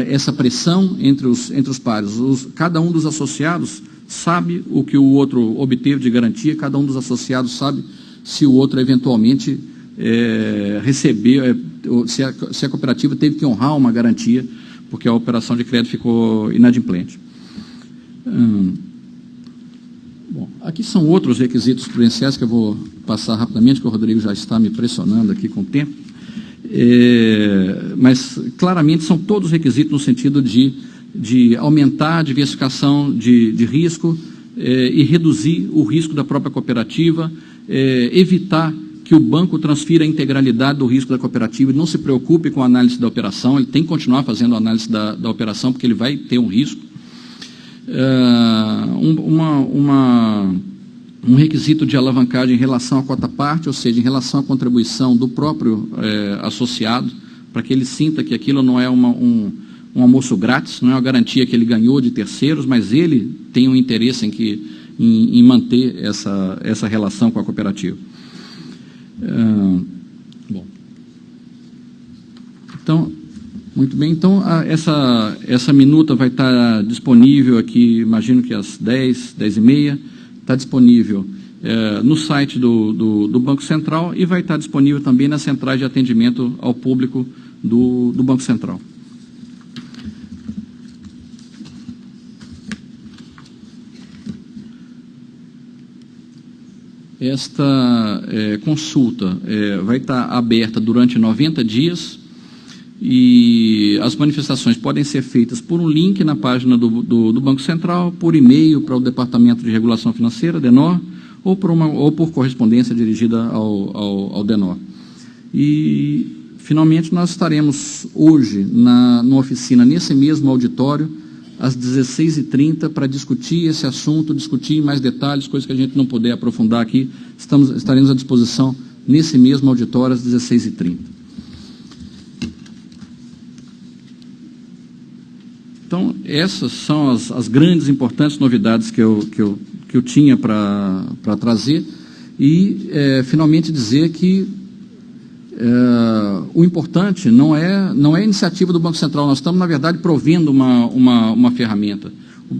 essa pressão entre os pares. Cada um dos associados sabe o que o outro obteve de garantia, cada um dos associados sabe se o outro eventualmente recebeu, se a cooperativa teve que honrar uma garantia, porque a operação de crédito ficou inadimplente. Bom, aqui são outros requisitos prudenciais que eu vou passar rapidamente, que o Rodrigo já está me pressionando aqui com o tempo. Mas, claramente, são todos requisitos no sentido de aumentar a diversificação de risco e reduzir o risco da própria cooperativa, evitar que o banco transfira a integralidade do risco da cooperativa e não se preocupe com a análise da operação, ele tem que continuar fazendo a análise da operação, porque ele vai ter um risco. Um requisito de alavancagem em relação à cota-parte, ou seja, em relação à contribuição do próprio associado, para que ele sinta que aquilo não é um almoço grátis, não é uma garantia que ele ganhou de terceiros, mas ele tem um interesse em manter essa relação com a cooperativa. Bom. Então, muito bem. Então, essa minuta vai estar disponível aqui, imagino que às 10h30, está disponível no site do Banco Central e vai estar disponível também nas centrais de atendimento ao público do Banco Central. Esta consulta vai estar aberta durante 90 dias e as manifestações podem ser feitas por um link na página do Banco Central, por e-mail para o Departamento de Regulação Financeira, DENOR, ou por correspondência dirigida ao DENOR. E, finalmente, nós estaremos hoje numa oficina, nesse mesmo auditório, às 16h30, para discutir esse assunto, discutir em mais detalhes, coisas que a gente não puder aprofundar aqui. Estaremos à disposição nesse mesmo auditório, às 16h30. Então, essas são as grandes, importantes novidades que eu tinha para trazer. E, finalmente, dizer que o importante não é a iniciativa do Banco Central. Nós estamos, na verdade, provendo uma ferramenta.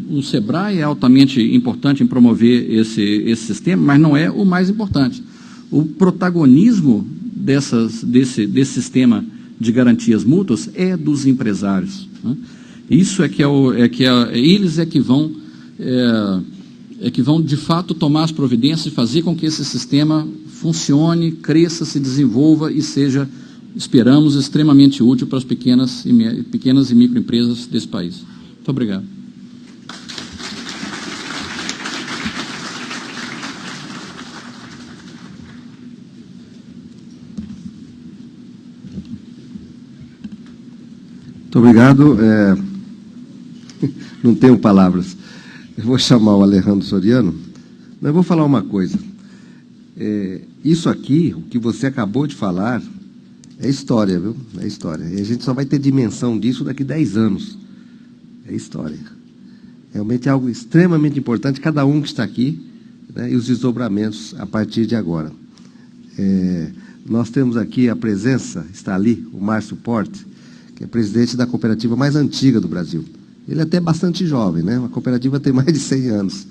O SEBRAE é altamente importante em promover esse sistema, mas não é o mais importante. O protagonismo desse sistema de garantias mútuas é dos empresários, né? Isso eles que vão de fato tomar as providências e fazer com que esse sistema funcione, cresça, se desenvolva e seja, esperamos, extremamente útil para as pequenas e microempresas desse país. Muito obrigado. Muito obrigado. Não tenho palavras. Eu vou chamar o Alejandro Soriano, mas eu vou falar uma coisa. Isso aqui, o que você acabou de falar, é história, viu? É história. E a gente só vai ter dimensão disso daqui a 10 anos. É história. Realmente é algo extremamente importante, cada um que está aqui, né, e os desdobramentos a partir de agora. Nós temos aqui a presença, está ali, o Márcio Porte, que é presidente da cooperativa mais antiga do Brasil. Ele é até bastante jovem, né? A cooperativa tem mais de 100 anos.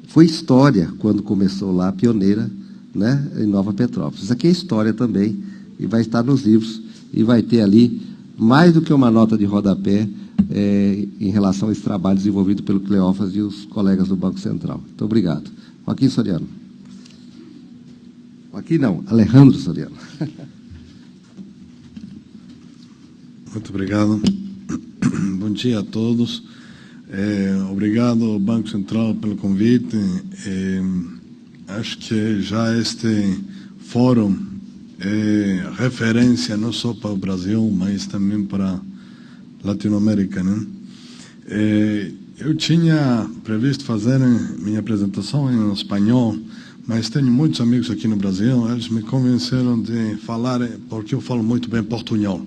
Foi história quando começou lá, pioneira, né, em Nova Petrópolis. Isso aqui é história também, e vai estar nos livros, e vai ter ali mais do que uma nota de rodapé em relação a esse trabalho desenvolvido pelo Cleófas e os colegas do Banco Central. Muito obrigado. Joaquim Soriano. Joaquim não, Alejandro Soriano. Muito obrigado. Bom dia a todos. Obrigado ao Banco Central pelo convite. Acho que já este fórum é referência não só para o Brasil, mas também para a Latinoamérica, né? Eu tinha previsto fazer minha apresentação em espanhol, mas tenho muitos amigos aqui no Brasil. Eles me convenceram de falar, porque eu falo muito bem portunhol.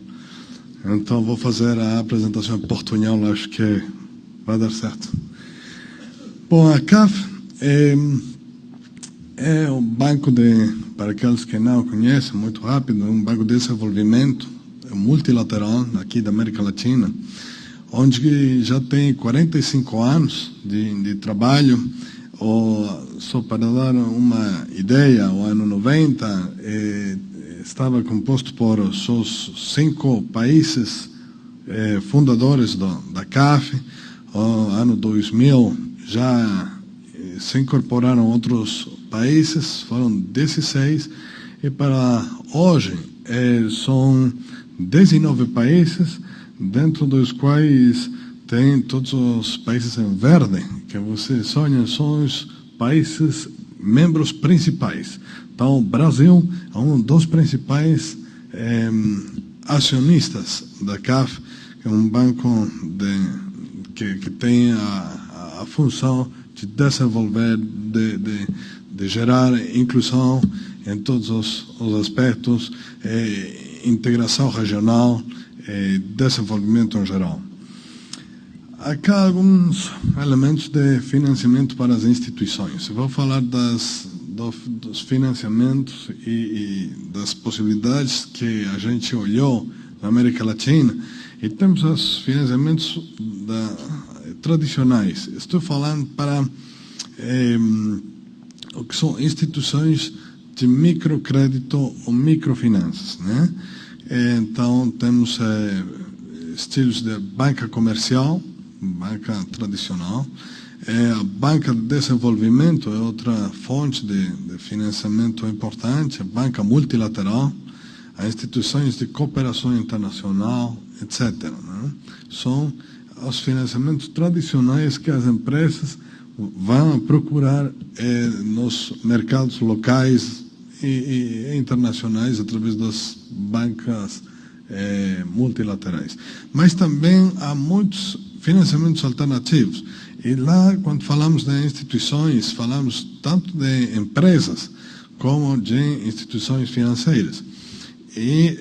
Então, vou fazer a apresentação em portunhol, acho que vai dar certo. Bom, a CAF é um banco para aqueles que não conhecem, muito rápido, um banco de desenvolvimento multilateral aqui da América Latina, onde já tem 45 anos de trabalho. Só para dar uma ideia, o ano 90 estava composto por os 5 países fundadores da CAF. No ano 2000 já se incorporaram outros países, foram 16, e para hoje são 19 países, dentro dos quais tem todos os países em verde, que você sonha, são os países membros principais. Então, o Brasil é um dos principais acionistas da CAF, que é um banco que tem a função de desenvolver, de gerar inclusão em todos os aspectos, integração regional, desenvolvimento em geral. Aqui alguns elementos de financiamento para as instituições. Eu vou falar dos financiamentos e das possibilidades que a gente olhou na América Latina, e temos os financiamentos tradicionais. Estou falando para o que são instituições de microcrédito ou microfinanças, né? Então, temos estilos de banca comercial, banca tradicional, A banca de desenvolvimento é outra fonte de financiamento importante, a banca multilateral, as instituições de cooperação internacional, etc. Né? São os financiamentos tradicionais que as empresas vão procurar nos mercados locais e internacionais através das bancas multilaterais. Mas também há muitos financiamentos alternativos. E lá, quando falamos de instituições, falamos tanto de empresas como de instituições financeiras. E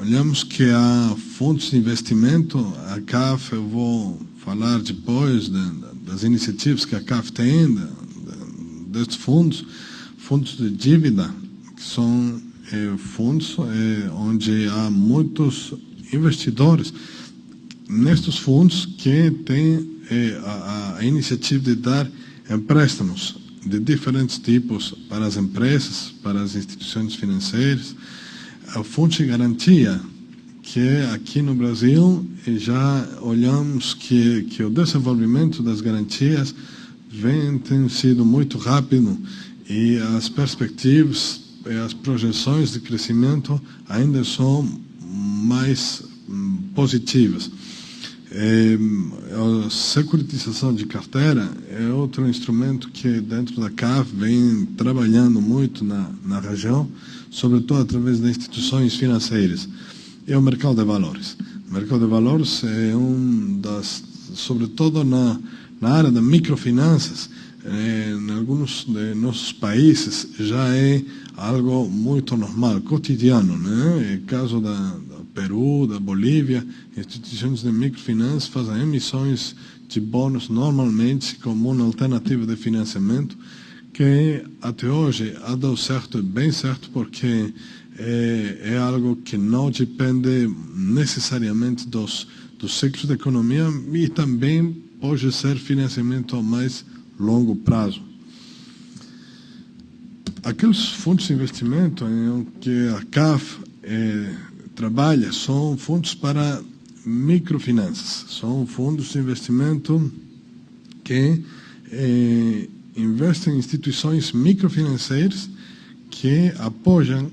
olhamos que há fundos de investimento, a CAF, eu vou falar depois das iniciativas que a CAF tem, destes fundos de dívida, que são fundos onde há muitos investidores nestes fundos que têm a iniciativa de dar empréstimos de diferentes tipos para as empresas, para as instituições financeiras. A fonte de garantia, que aqui no Brasil já olhamos que o desenvolvimento das garantias tem sido muito rápido e as perspectivas e as projeções de crescimento ainda são mais positivas. A securitização de carteira é outro instrumento que dentro da CAF vem trabalhando muito na região, sobretudo através de instituições financeiras. É o mercado de valores. O mercado de valores é sobretudo na área da microfinanças, em alguns de nossos países já é algo muito normal, cotidiano, né? É caso da Peru, da Bolívia, instituições de microfinanças fazem emissões de bônus normalmente como uma alternativa de financiamento que até hoje ha dado certo, bem certo, porque é algo que não depende necessariamente dos ciclos da economia e também pode ser financiamento a mais longo prazo. Aqueles fundos de investimento em que a CAF trabalha são fundos para microfinanças, são fundos de investimento que investem em instituições microfinanceiras que apoiam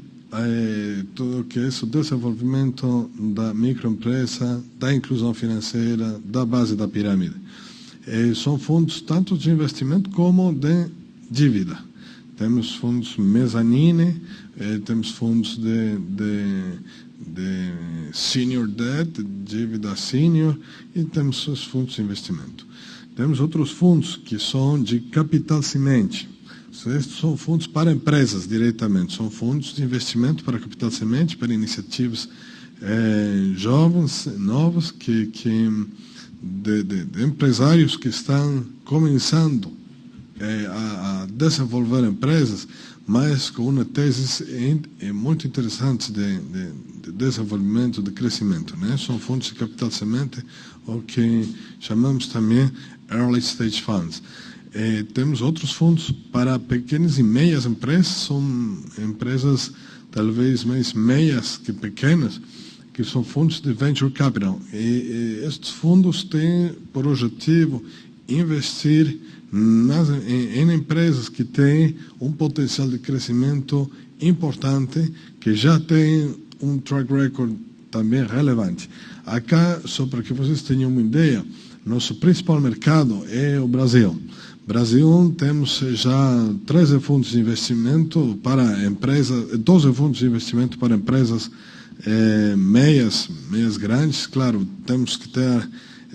tudo o que é o desenvolvimento da microempresa, da inclusão financeira, da base da pirâmide. São fundos tanto de investimento como de dívida. Temos fundos mezzanine, temos fundos de senior debt, dívida senior, e temos os fundos de investimento. Temos outros fundos que são de capital semente. Estes são fundos para empresas diretamente, são fundos de investimento para capital semente, para iniciativas jovens, novas, de empresários que estão começando a desenvolver empresas, mas com uma tese muito interessante de desenvolvimento, de crescimento, né? São fundos de capital semente, o que chamamos também Early Stage Funds. Temos outros fundos para pequenas e médias empresas, são empresas talvez mais meias que pequenas, que são fundos de Venture Capital. E estes fundos têm por objetivo investir em empresas que têm um potencial de crescimento importante, que já têm um track record também relevante. Acá, só para que vocês tenham uma ideia, nosso principal mercado é o Brasil. Brasil, temos já 13 fundos de investimento para empresas, 12 fundos de investimento para empresas meias grandes. Claro, temos que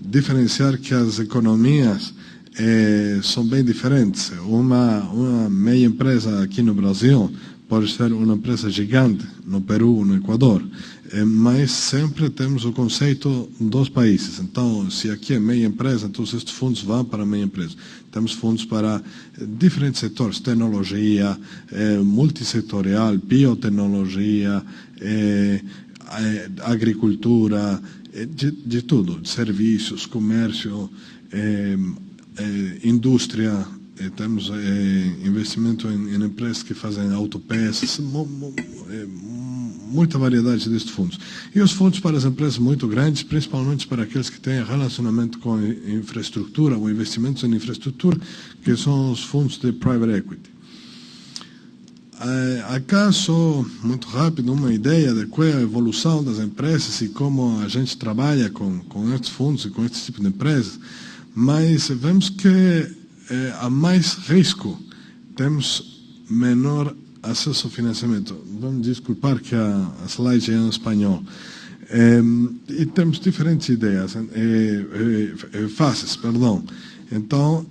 diferenciar que as economias são bem diferentes. Uma meia empresa aqui no Brasil pode ser uma empresa gigante no Peru, no Equador, mas sempre temos o conceito dos países. Então, se aqui é meia empresa, então estes fundos vão para a meia empresa. Temos fundos para diferentes setores, tecnologia, multissetorial, biotecnologia, agricultura, de tudo, de serviços, comércio, indústria. Temos muita variedade destes fundos. E os fundos para as empresas muito grandes, principalmente para aqueles que têm relacionamento com infraestrutura ou investimentos em infraestrutura, que são os fundos de private equity. Acá, só muito rápido, uma ideia de qual é a evolução das empresas e como a gente trabalha com estes fundos e com este tipo de empresas, mas vemos que há mais risco, temos menor acesso ao financiamento. Vamos desculpar que a slide é em espanhol. E temos diferentes ideias, fases, perdão. Então,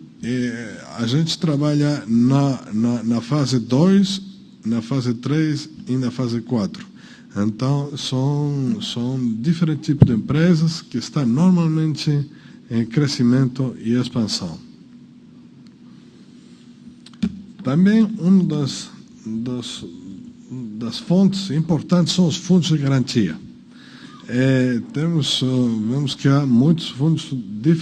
a gente trabalha na fase 2, na fase 3 e na fase 4. Então, são diferentes tipos de empresas que estão normalmente em crescimento e expansão. Também uma das fontes importantes são os fundos de garantia. Vemos que há muitos fundos de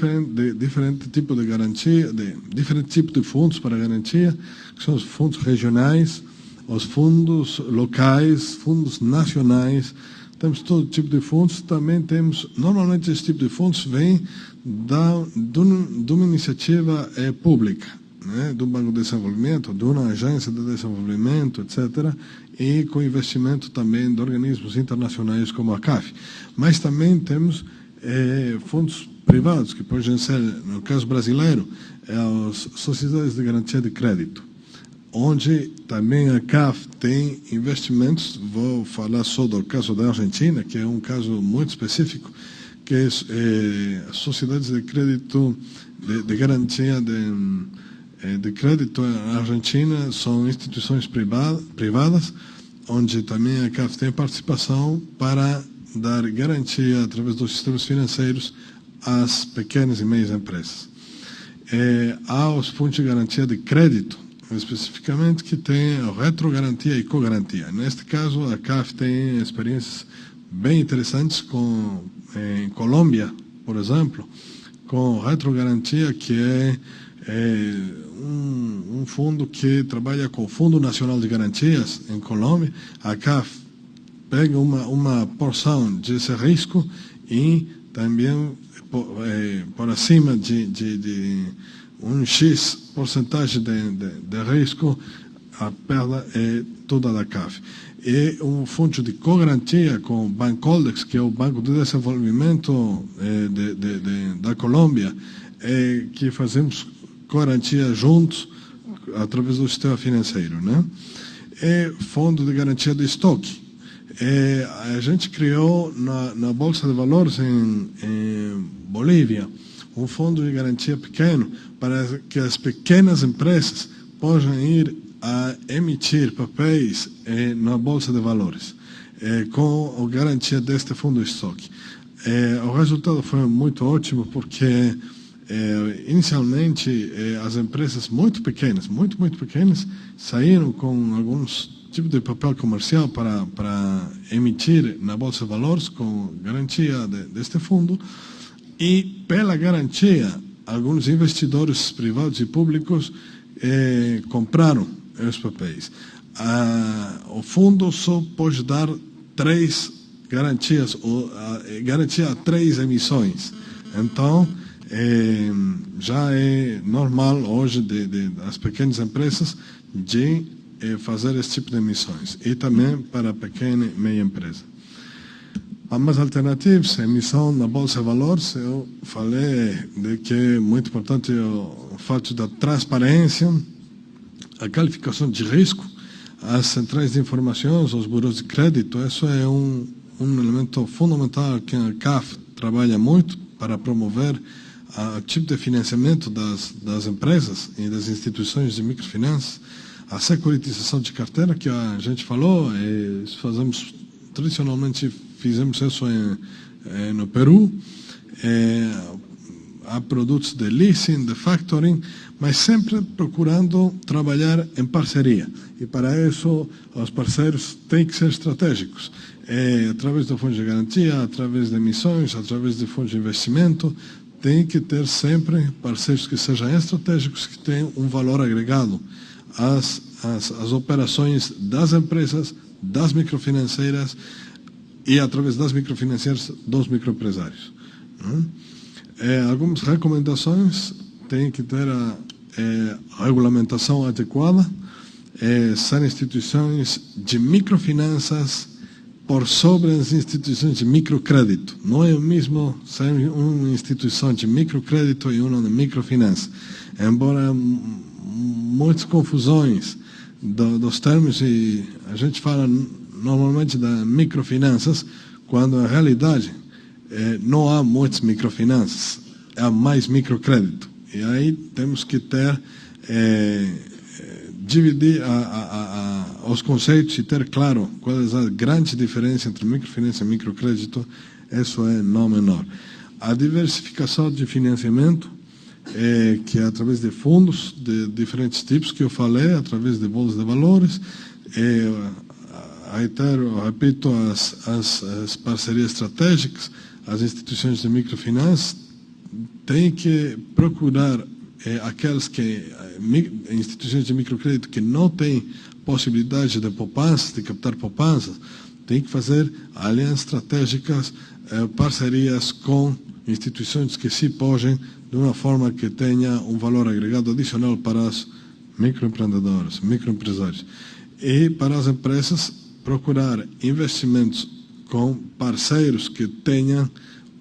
diferente tipo de garantia, de diferentes tipos de fundos para garantia, que são os fundos regionais, os fundos locais, fundos nacionais. Temos todo tipo de fundos. Também temos, normalmente esse tipo de fundos vem de uma iniciativa pública, né, do Banco de Desenvolvimento, de uma agência de desenvolvimento, etc., e com investimento também de organismos internacionais como a CAF. Mas também temos fundos privados, que podem ser, no caso brasileiro, as sociedades de garantia de crédito, onde também a CAF tem investimentos. Vou falar só do caso da Argentina, que é um caso muito específico, que é sociedades de crédito, de garantia de crédito na Argentina, são instituições privadas, onde também a CAF tem participação para dar garantia através dos sistemas financeiros às pequenas e médias empresas. Há os fundos de garantia de crédito, especificamente, que tem retrogarantia e cogarantia. Neste caso, a CAF tem experiências bem interessantes em Colômbia, por exemplo, com retrogarantia, que é um fundo que trabalha com o Fundo Nacional de Garantias em Colômbia. A CAF pega uma porção desse risco e também, por acima de um X porcentagem de risco, a perda é toda da CAF. E um fundo de cogarantia com o Bancoldex, que é o Banco de Desenvolvimento da Colômbia, que fazemos garantia juntos através do sistema financeiro, né? E fundo de garantia de estoque. A gente criou na Bolsa de Valores em Bolívia um fundo de garantia pequeno para que as pequenas empresas possam ir a emitir papéis na Bolsa de Valores, com a garantia deste fundo de estoque. O resultado foi muito ótimo, porque inicialmente as empresas muito pequenas, muito pequenas, saíram com alguns tipos de papel comercial para emitir na Bolsa de Valores com garantia deste fundo, e pela garantia alguns investidores privados e públicos compraram os papéis. O fundo só pode dar 3 garantias, garantia a 3 emissões. Então, já é normal hoje das pequenas empresas de fazer esse tipo de emissões, e também para a pequena e média empresa. Há mais alternativas. A emissão na Bolsa de Valores, eu falei de que é muito importante o fato da transparência, a qualificação de risco, as centrais de informações, os buros de crédito. Isso é um elemento fundamental que a CAF trabalha muito para promover o tipo de financiamento das empresas e das instituições de microfinanças. A securitização de carteira, que a gente falou, tradicionalmente fizemos isso no Peru. Há produtos de leasing, de factoring, mas sempre procurando trabalhar em parceria. E para isso, os parceiros têm que ser estratégicos. Através do fundo de garantia, através de emissões, através de fundos de investimento, tem que ter sempre parceiros que sejam estratégicos, que tenham um valor agregado às operações das empresas das microfinanceiras e, através das microfinanceiras, dos microempresários. Algumas recomendações: tem que ter a regulamentação adequada, são instituições de microfinanças por sobre as instituições de microcrédito. Não é o mesmo ser uma instituição de microcrédito e uma de microfinança. Embora muitas confusões dos termos, e a gente fala normalmente das microfinanças, quando na realidade não há muitas microfinanças, há mais microcrédito. E aí temos que ter, dividir os conceitos e ter claro qual é a grande diferença entre microfinança e microcrédito. Isso é não menor. A diversificação de financiamento, que é através de fundos de diferentes tipos, que eu falei, através de bolsas de valores, repito, as parcerias estratégicas, as instituições de microfinança têm que procurar aquelas instituições de microcrédito que não têm possibilidade de poupança, de captar poupanças, tem que fazer alianças estratégicas, parcerias com instituições que se podem, de uma forma que tenha um valor agregado adicional para os microempreendedores, microempresários. E para as empresas, procurar investimentos com parceiros que tenham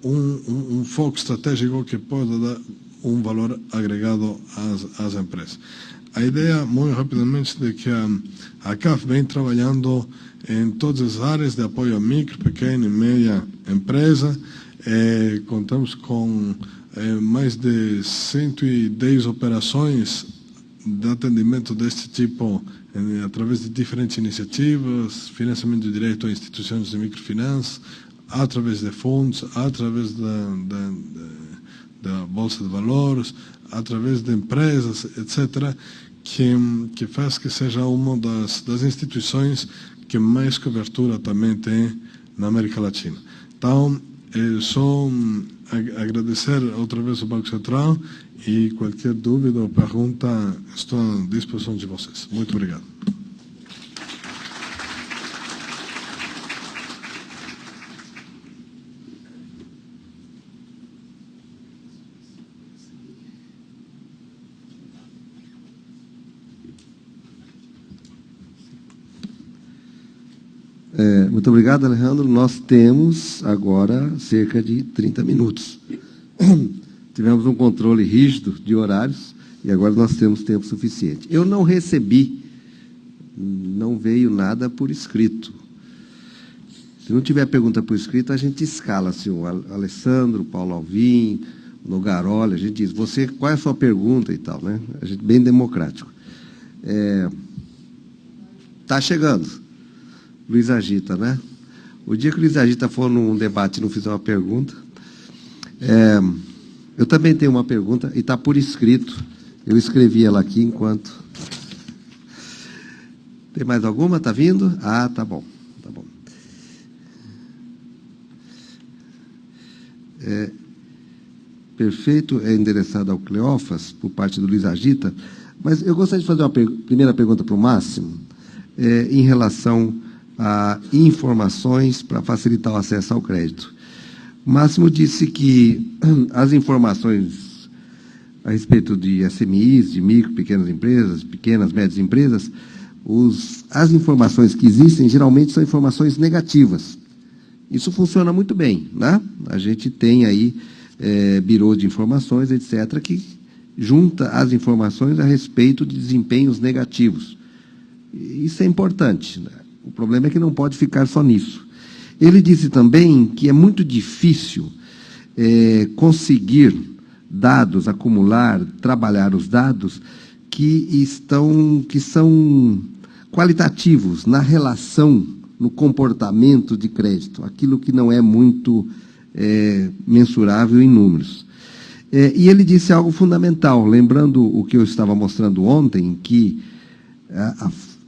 um foco estratégico que possa dar um valor agregado às empresas. A ideia, muito rapidamente, de que a CAF vem trabalhando em todas as áreas de apoio a micro, pequena e média empresa. Contamos com mais de 110 operações de atendimento deste tipo, através de diferentes iniciativas, financiamento direto a instituições de microfinança, através de fundos, através da Bolsa de Valores, através de empresas, etc., que faz que seja uma das instituições que mais cobertura também tem na América Latina. Então, só agradecer outra vez ao Banco Central, e qualquer dúvida ou pergunta, estou à disposição de vocês. Muito obrigado. Muito obrigado, Alejandro. Nós temos agora cerca de 30 minutos. Tivemos um controle rígido de horários e agora nós temos tempo suficiente. Eu não recebi, não veio nada por escrito. Se não tiver pergunta por escrito, a gente escala, assim, o Alessandro, o Paulo Alvim, o Nogaroli, a gente diz, qual é a sua pergunta e tal, né? A gente bem democrático. Está chegando. Luiz Agita, né? O dia que o Luiz Agita for num debate e não fizer uma pergunta, eu também tenho uma pergunta, e está por escrito. Eu escrevi ela aqui enquanto... Tem mais alguma? Está vindo? Ah, tá bom. Tá bom. Perfeito, é endereçado ao Cleófas, por parte do Luiz Agita, mas eu gostaria de fazer uma primeira pergunta para o Máximo, em relação a informações para facilitar o acesso ao crédito. O Máximo disse que as informações a respeito de SMIs, de micro, pequenas empresas, pequenas, médias empresas, as informações que existem geralmente são informações negativas. Isso funciona muito bem, né? A gente tem aí birô de informações, etc., que junta as informações a respeito de desempenhos negativos. Isso é importante, né? O problema é que não pode ficar só nisso. Ele disse também que é muito difícil conseguir dados, acumular, trabalhar os dados que são qualitativos na relação, no comportamento de crédito, aquilo que não é muito mensurável em números. E ele disse algo fundamental, lembrando o que eu estava mostrando ontem, que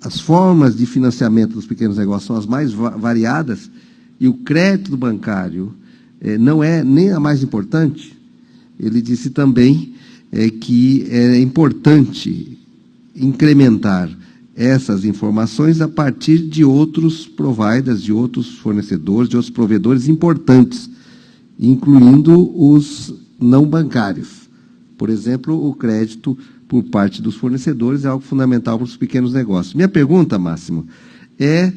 as formas de financiamento dos pequenos negócios são as mais variadas, e o crédito bancário não é nem a mais importante. Ele disse também que é importante incrementar essas informações a partir de outros providers, de outros fornecedores, de outros provedores importantes, incluindo os não bancários. Por exemplo, o crédito por parte dos fornecedores é algo fundamental para os pequenos negócios. Minha pergunta, Máximo, é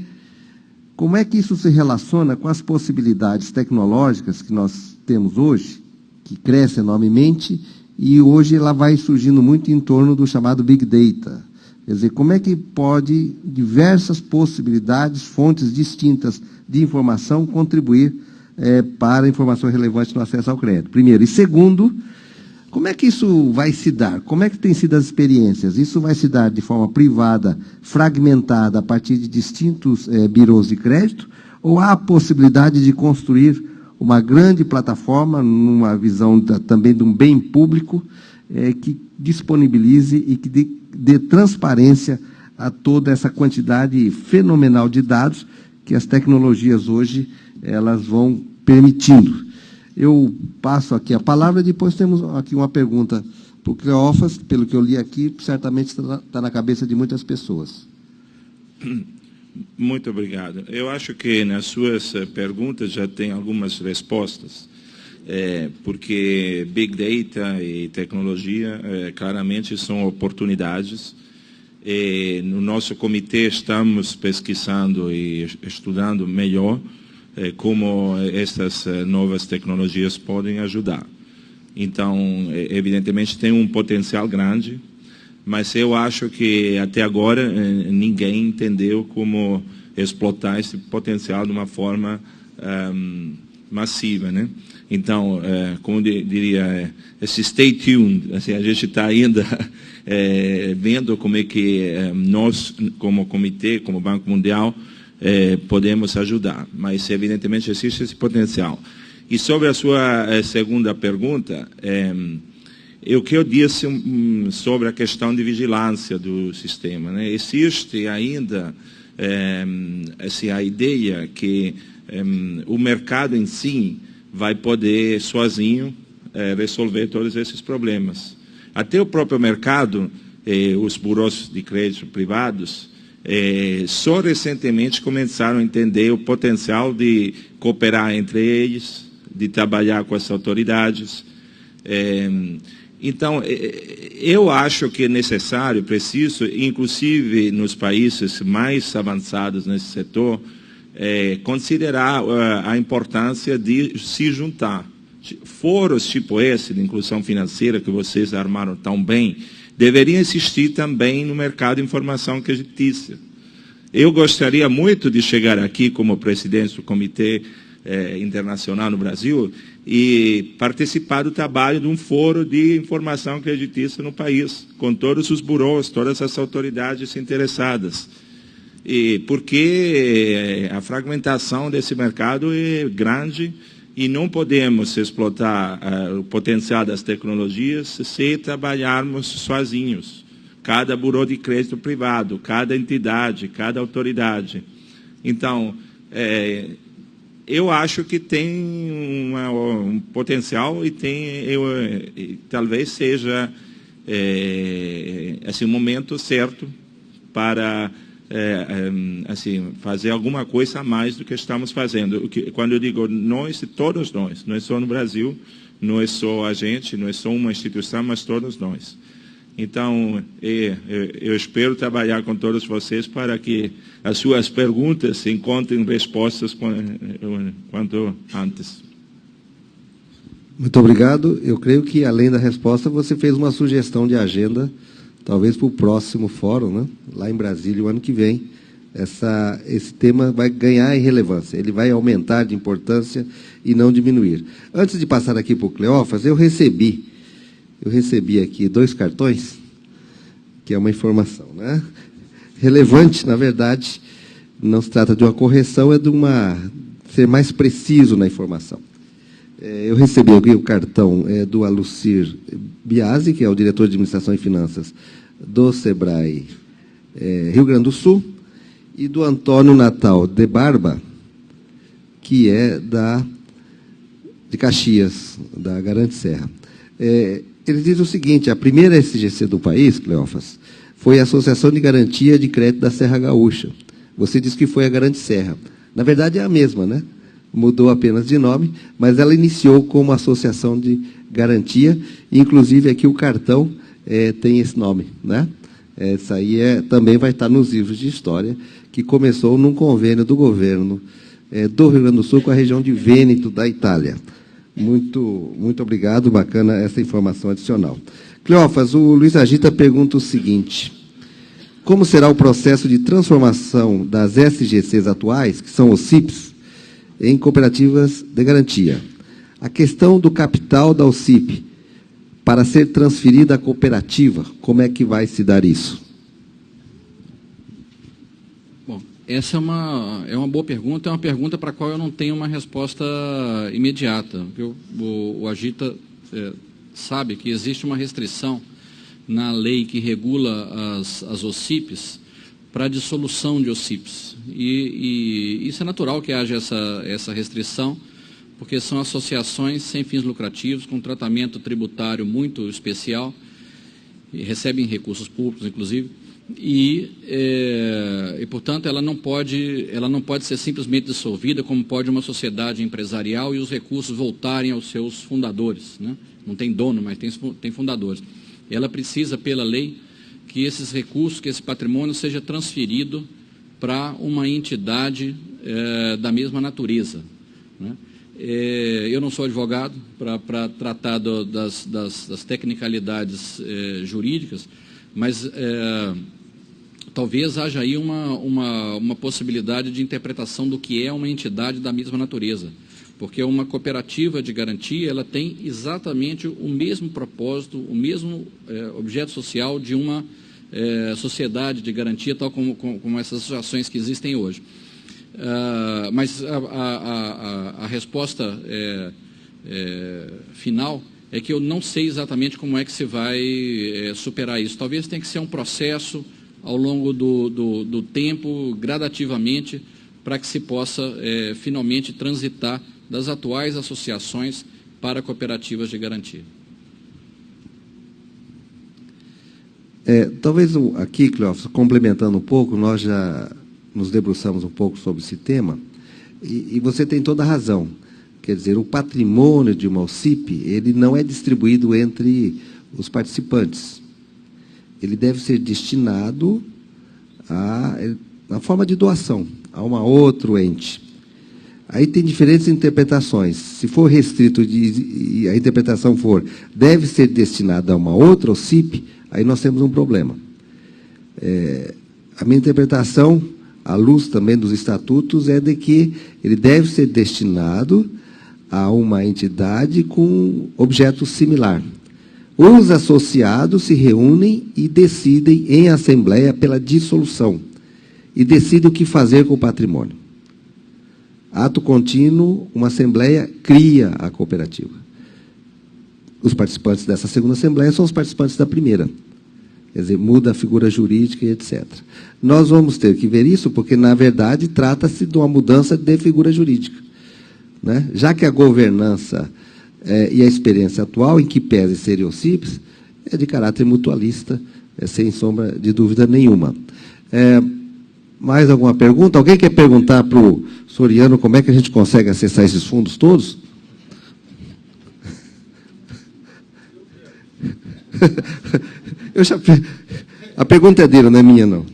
como é que isso se relaciona com as possibilidades tecnológicas que nós temos hoje, que cresce enormemente, e hoje ela vai surgindo muito em torno do chamado Big Data. Quer dizer, como é que pode diversas possibilidades, fontes distintas de informação contribuir para a informação relevante no acesso ao crédito? Primeiro. E segundo, como é que isso vai se dar? Como é que têm sido as experiências? Isso vai se dar de forma privada, fragmentada, a partir de distintos birôs de crédito? Ou há a possibilidade de construir uma grande plataforma, numa visão também de um bem público, que disponibilize e que dê transparência a toda essa quantidade fenomenal de dados que as tecnologias hoje elas vão permitindo? Eu passo aqui a palavra, depois temos aqui uma pergunta para o Cleófas, pelo que eu li aqui, certamente está na cabeça de muitas pessoas. Muito obrigado. Eu acho que nas suas perguntas já tem algumas respostas, porque Big Data e tecnologia claramente são oportunidades. No nosso comitê estamos pesquisando e estudando melhor como essas novas tecnologias podem ajudar. Então, evidentemente, tem um potencial grande, mas eu acho que até agora ninguém entendeu como explotar esse potencial de uma forma massiva, né? Então, como diria, esse stay tuned, assim, a gente está ainda vendo como é que nós, como comitê, como Banco Mundial, podemos ajudar, mas evidentemente existe esse potencial. E sobre a sua segunda pergunta, o que eu disse sobre a questão de vigilância do sistema, né? Existe ainda assim, a ideia que o mercado em si vai poder sozinho resolver todos esses problemas. Até o próprio mercado, os burós de crédito privados, só recentemente começaram a entender o potencial de cooperar entre eles, de trabalhar com as autoridades. Então, eu acho que é necessário, preciso, inclusive nos países mais avançados nesse setor, considerar a importância de se juntar. Fóruns tipo esse de inclusão financeira que vocês armaram tão bem, deveriam existir também no mercado de informação creditícia. Eu gostaria muito de chegar aqui como presidente do Comitê Internacional no Brasil e participar do trabalho de um fórum de informação creditícia no país, com todos os burôs, todas as autoridades interessadas. Porque a fragmentação desse mercado é grande e não podemos explotar o potencial das tecnologias se trabalharmos sozinhos. Cada burô de crédito privado, cada entidade, cada autoridade. Então, eu acho que tem um potencial e talvez seja assim, o momento certo para assim, fazer alguma coisa a mais do que estamos fazendo. Quando eu digo nós, todos nós, não é só no Brasil, não é só a gente, não é só uma instituição, mas todos nós. Então, eu espero trabalhar com todos vocês para que as suas perguntas encontrem respostas quanto antes. Muito obrigado. Eu creio que, além da resposta, você fez uma sugestão de agenda, talvez para o próximo fórum, né? Lá em Brasília, o ano que vem. Esse tema vai ganhar em relevância, ele vai aumentar de importância e não diminuir. Antes de passar aqui para o Cleófas, eu recebi aqui 2 cartões, que é uma informação, né? Relevante, na verdade, não se trata de uma correção, é de ser mais preciso na informação. Eu recebi aqui o cartão do Alucir Biasi, que é o diretor de Administração e Finanças do SEBRAE Rio Grande do Sul, e do Antônio Natal de Barba, que é de Caxias, da Garante Serra. Ele diz o seguinte: a primeira SGC do país, Cleófas, foi a Associação de Garantia de Crédito da Serra Gaúcha. Você disse que foi a Garante Serra. Na verdade, é a mesma, né? Mudou apenas de nome, mas ela iniciou como Associação de Garantia, inclusive aqui o cartão tem esse nome, né? Essa aí também vai estar nos livros de história, que começou num convênio do governo do Rio Grande do Sul com a região de Vêneto, da Itália. Muito obrigado, bacana essa informação adicional. Cleófas, o Luiz Agita pergunta o seguinte: como será o processo de transformação das SGCs atuais, que são os CIPs, em cooperativas de garantia? A questão do capital da OCIP para ser transferida à cooperativa, como é que vai se dar isso? Bom, essa é uma boa pergunta, é uma pergunta para a qual eu não tenho uma resposta imediata. O Agita sabe que existe uma restrição na lei que regula as OCIPs para a dissolução de OCIPs. E isso é natural que haja essa restrição, porque são associações sem fins lucrativos, com tratamento tributário muito especial, e recebem recursos públicos, inclusive, e portanto, ela não pode ser simplesmente dissolvida, como pode uma sociedade empresarial, e os recursos voltarem aos seus fundadores, né? Não tem dono, mas tem fundadores. Ela precisa, pela lei, que esses recursos, que esse patrimônio seja transferido para uma entidade da mesma natureza, né? Eu não sou advogado para tratar das tecnicalidades jurídicas, mas talvez haja aí uma possibilidade de interpretação do que é uma entidade da mesma natureza, porque uma cooperativa de garantia ela tem exatamente o mesmo propósito, o mesmo objeto social de uma sociedade de garantia, tal como essas associações que existem hoje. Mas a resposta final é que eu não sei exatamente como é que se vai superar isso. Talvez tenha que ser um processo ao longo do tempo, gradativamente, para que se possa finalmente transitar das atuais associações para cooperativas de garantia. Talvez aqui, Cleófas, complementando um pouco, nós já nos debruçamos um pouco sobre esse tema, e você tem toda a razão. Quer dizer, o patrimônio de uma OCIP, ele não é distribuído entre os participantes. Ele deve ser destinado na forma de doação, a um outro ente. Aí tem diferentes interpretações. Se for restrito e a interpretação for deve ser destinada a uma outra OCIP, aí nós temos um problema. A minha interpretação, à luz também dos estatutos, é de que ele deve ser destinado a uma entidade com objeto similar. Os associados se reúnem e decidem em assembleia pela dissolução e decidem o que fazer com o patrimônio. Ato contínuo, uma assembleia cria a cooperativa. Os participantes dessa segunda assembleia são os participantes da primeira. Quer dizer, muda a figura jurídica e etc. Nós vamos ter que ver isso, porque, na verdade, trata-se de uma mudança de figura jurídica, né? Já que a governança e a experiência atual, em que pese serem OCIPs, é de caráter mutualista, sem sombra de dúvida nenhuma. Mais alguma pergunta? Alguém quer perguntar para o Soriano como é que a gente consegue acessar esses fundos todos? A pergunta é dele, não é minha, não.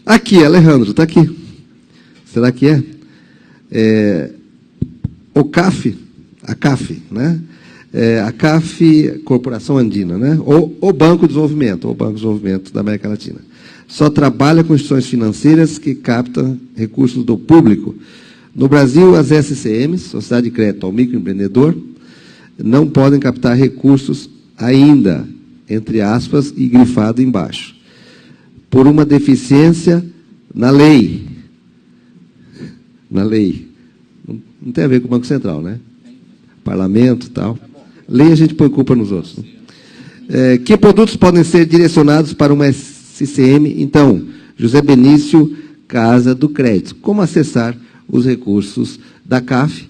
Aqui, Alejandro, está aqui. Será que é? O CAF, a CAF, né? A CAF, Corporação Andina, né? O Banco de Desenvolvimento da América Latina. Só trabalha com instituições financeiras que captam recursos do público. No Brasil, as SCMs, Sociedade de Crédito ao Microempreendedor, não podem captar recursos ainda, entre aspas, e grifado embaixo, por uma deficiência na lei. Na lei. Não tem a ver com o Banco Central, né? Parlamento e tal. Lei a gente põe culpa nos outros. Né? Que produtos podem ser direcionados para uma SCM? Então, José Benício, Casa do Crédito. Como acessar os recursos da CAF,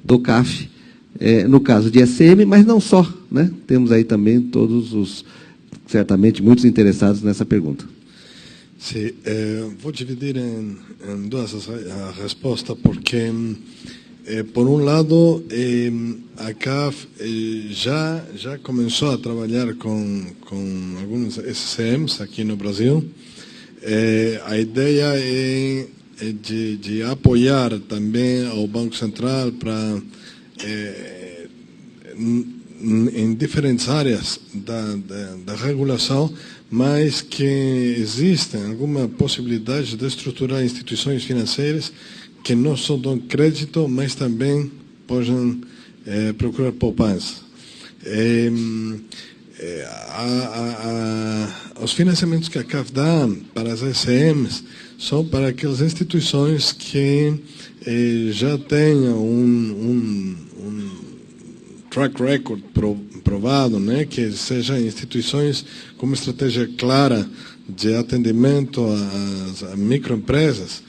do CAF, no caso de SCM, mas não só, né? Temos aí também todos os certamente muitos interessados nessa pergunta. Sim, vou dividir em duas a resposta, porque, por um lado, a CAF já começou a trabalhar com alguns SCMs aqui no Brasil. A ideia é de apoiar também o Banco Central para, em diferentes áreas da regulação, mas que existem alguma possibilidade de estruturar instituições financeiras que não só dão crédito, mas também podem procurar poupança. Os financiamentos que a CAF dá para as SCMs são para aquelas instituições que já tenham um track record provado, né, que sejam instituições com uma estratégia clara de atendimento às microempresas,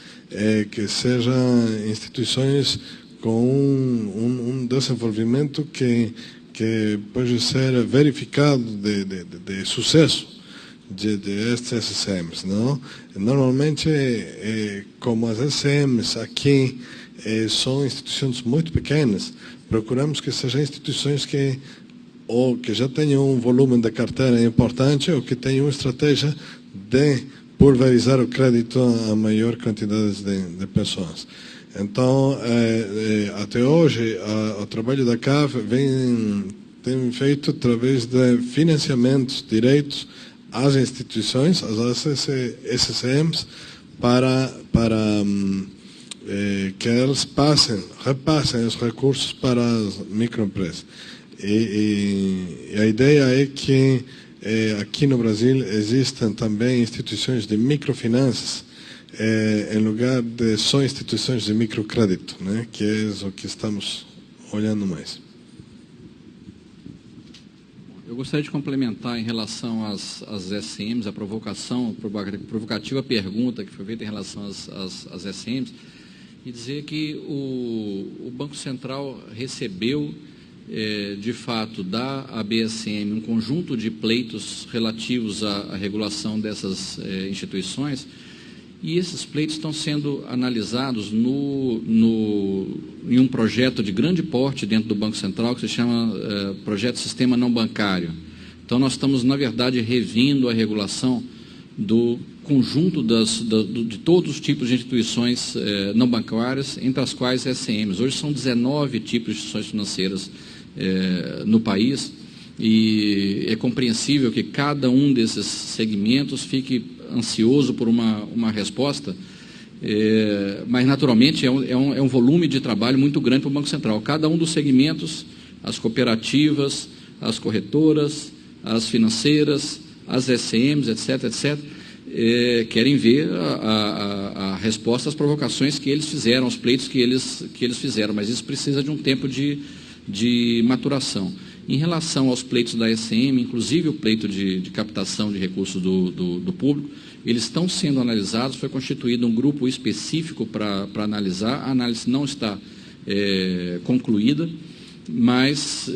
que sejam instituições com um desenvolvimento que pode ser verificado de sucesso de estes SCMs, não? Normalmente, como as SCMs aqui são instituições muito pequenas, procuramos que sejam instituições que já tenham um volume de carteira importante ou que tenham uma estratégia de pulverizar o crédito a maior quantidade de pessoas. Então, até hoje, o trabalho da CAF tem feito através de financiamentos diretos às instituições, às SCMs, para que elas repassem os recursos para as microempresas. E a ideia é que aqui no Brasil existem também instituições de microfinanças, em lugar de só instituições de microcrédito, né, que é o que estamos olhando mais. Eu gostaria de complementar em relação às SCMs, a provocativa pergunta que foi feita em relação às SCMs, e dizer que o Banco Central recebeu, de fato, da ABSM um conjunto de pleitos relativos à regulação dessas instituições, e esses pleitos estão sendo analisados em um projeto de grande porte dentro do Banco Central, que se chama Projeto Sistema Não Bancário. Então, nós estamos, na verdade, revindo a regulação do conjunto de todos os tipos de instituições não bancárias, entre as quais SCMs. Hoje são 19 tipos de instituições financeiras no país, e é compreensível que cada um desses segmentos fique ansioso por uma resposta, mas naturalmente é um volume de trabalho muito grande para o Banco Central. Cada um dos segmentos, as cooperativas, as corretoras, as financeiras, as SCMs, etc., querem ver a resposta às provocações que eles fizeram, aos pleitos que eles fizeram, mas isso precisa de um tempo de maturação. Em relação aos pleitos da SM, inclusive o pleito de captação de recursos do público, eles estão sendo analisados, foi constituído um grupo específico para analisar, a análise não está concluída, mas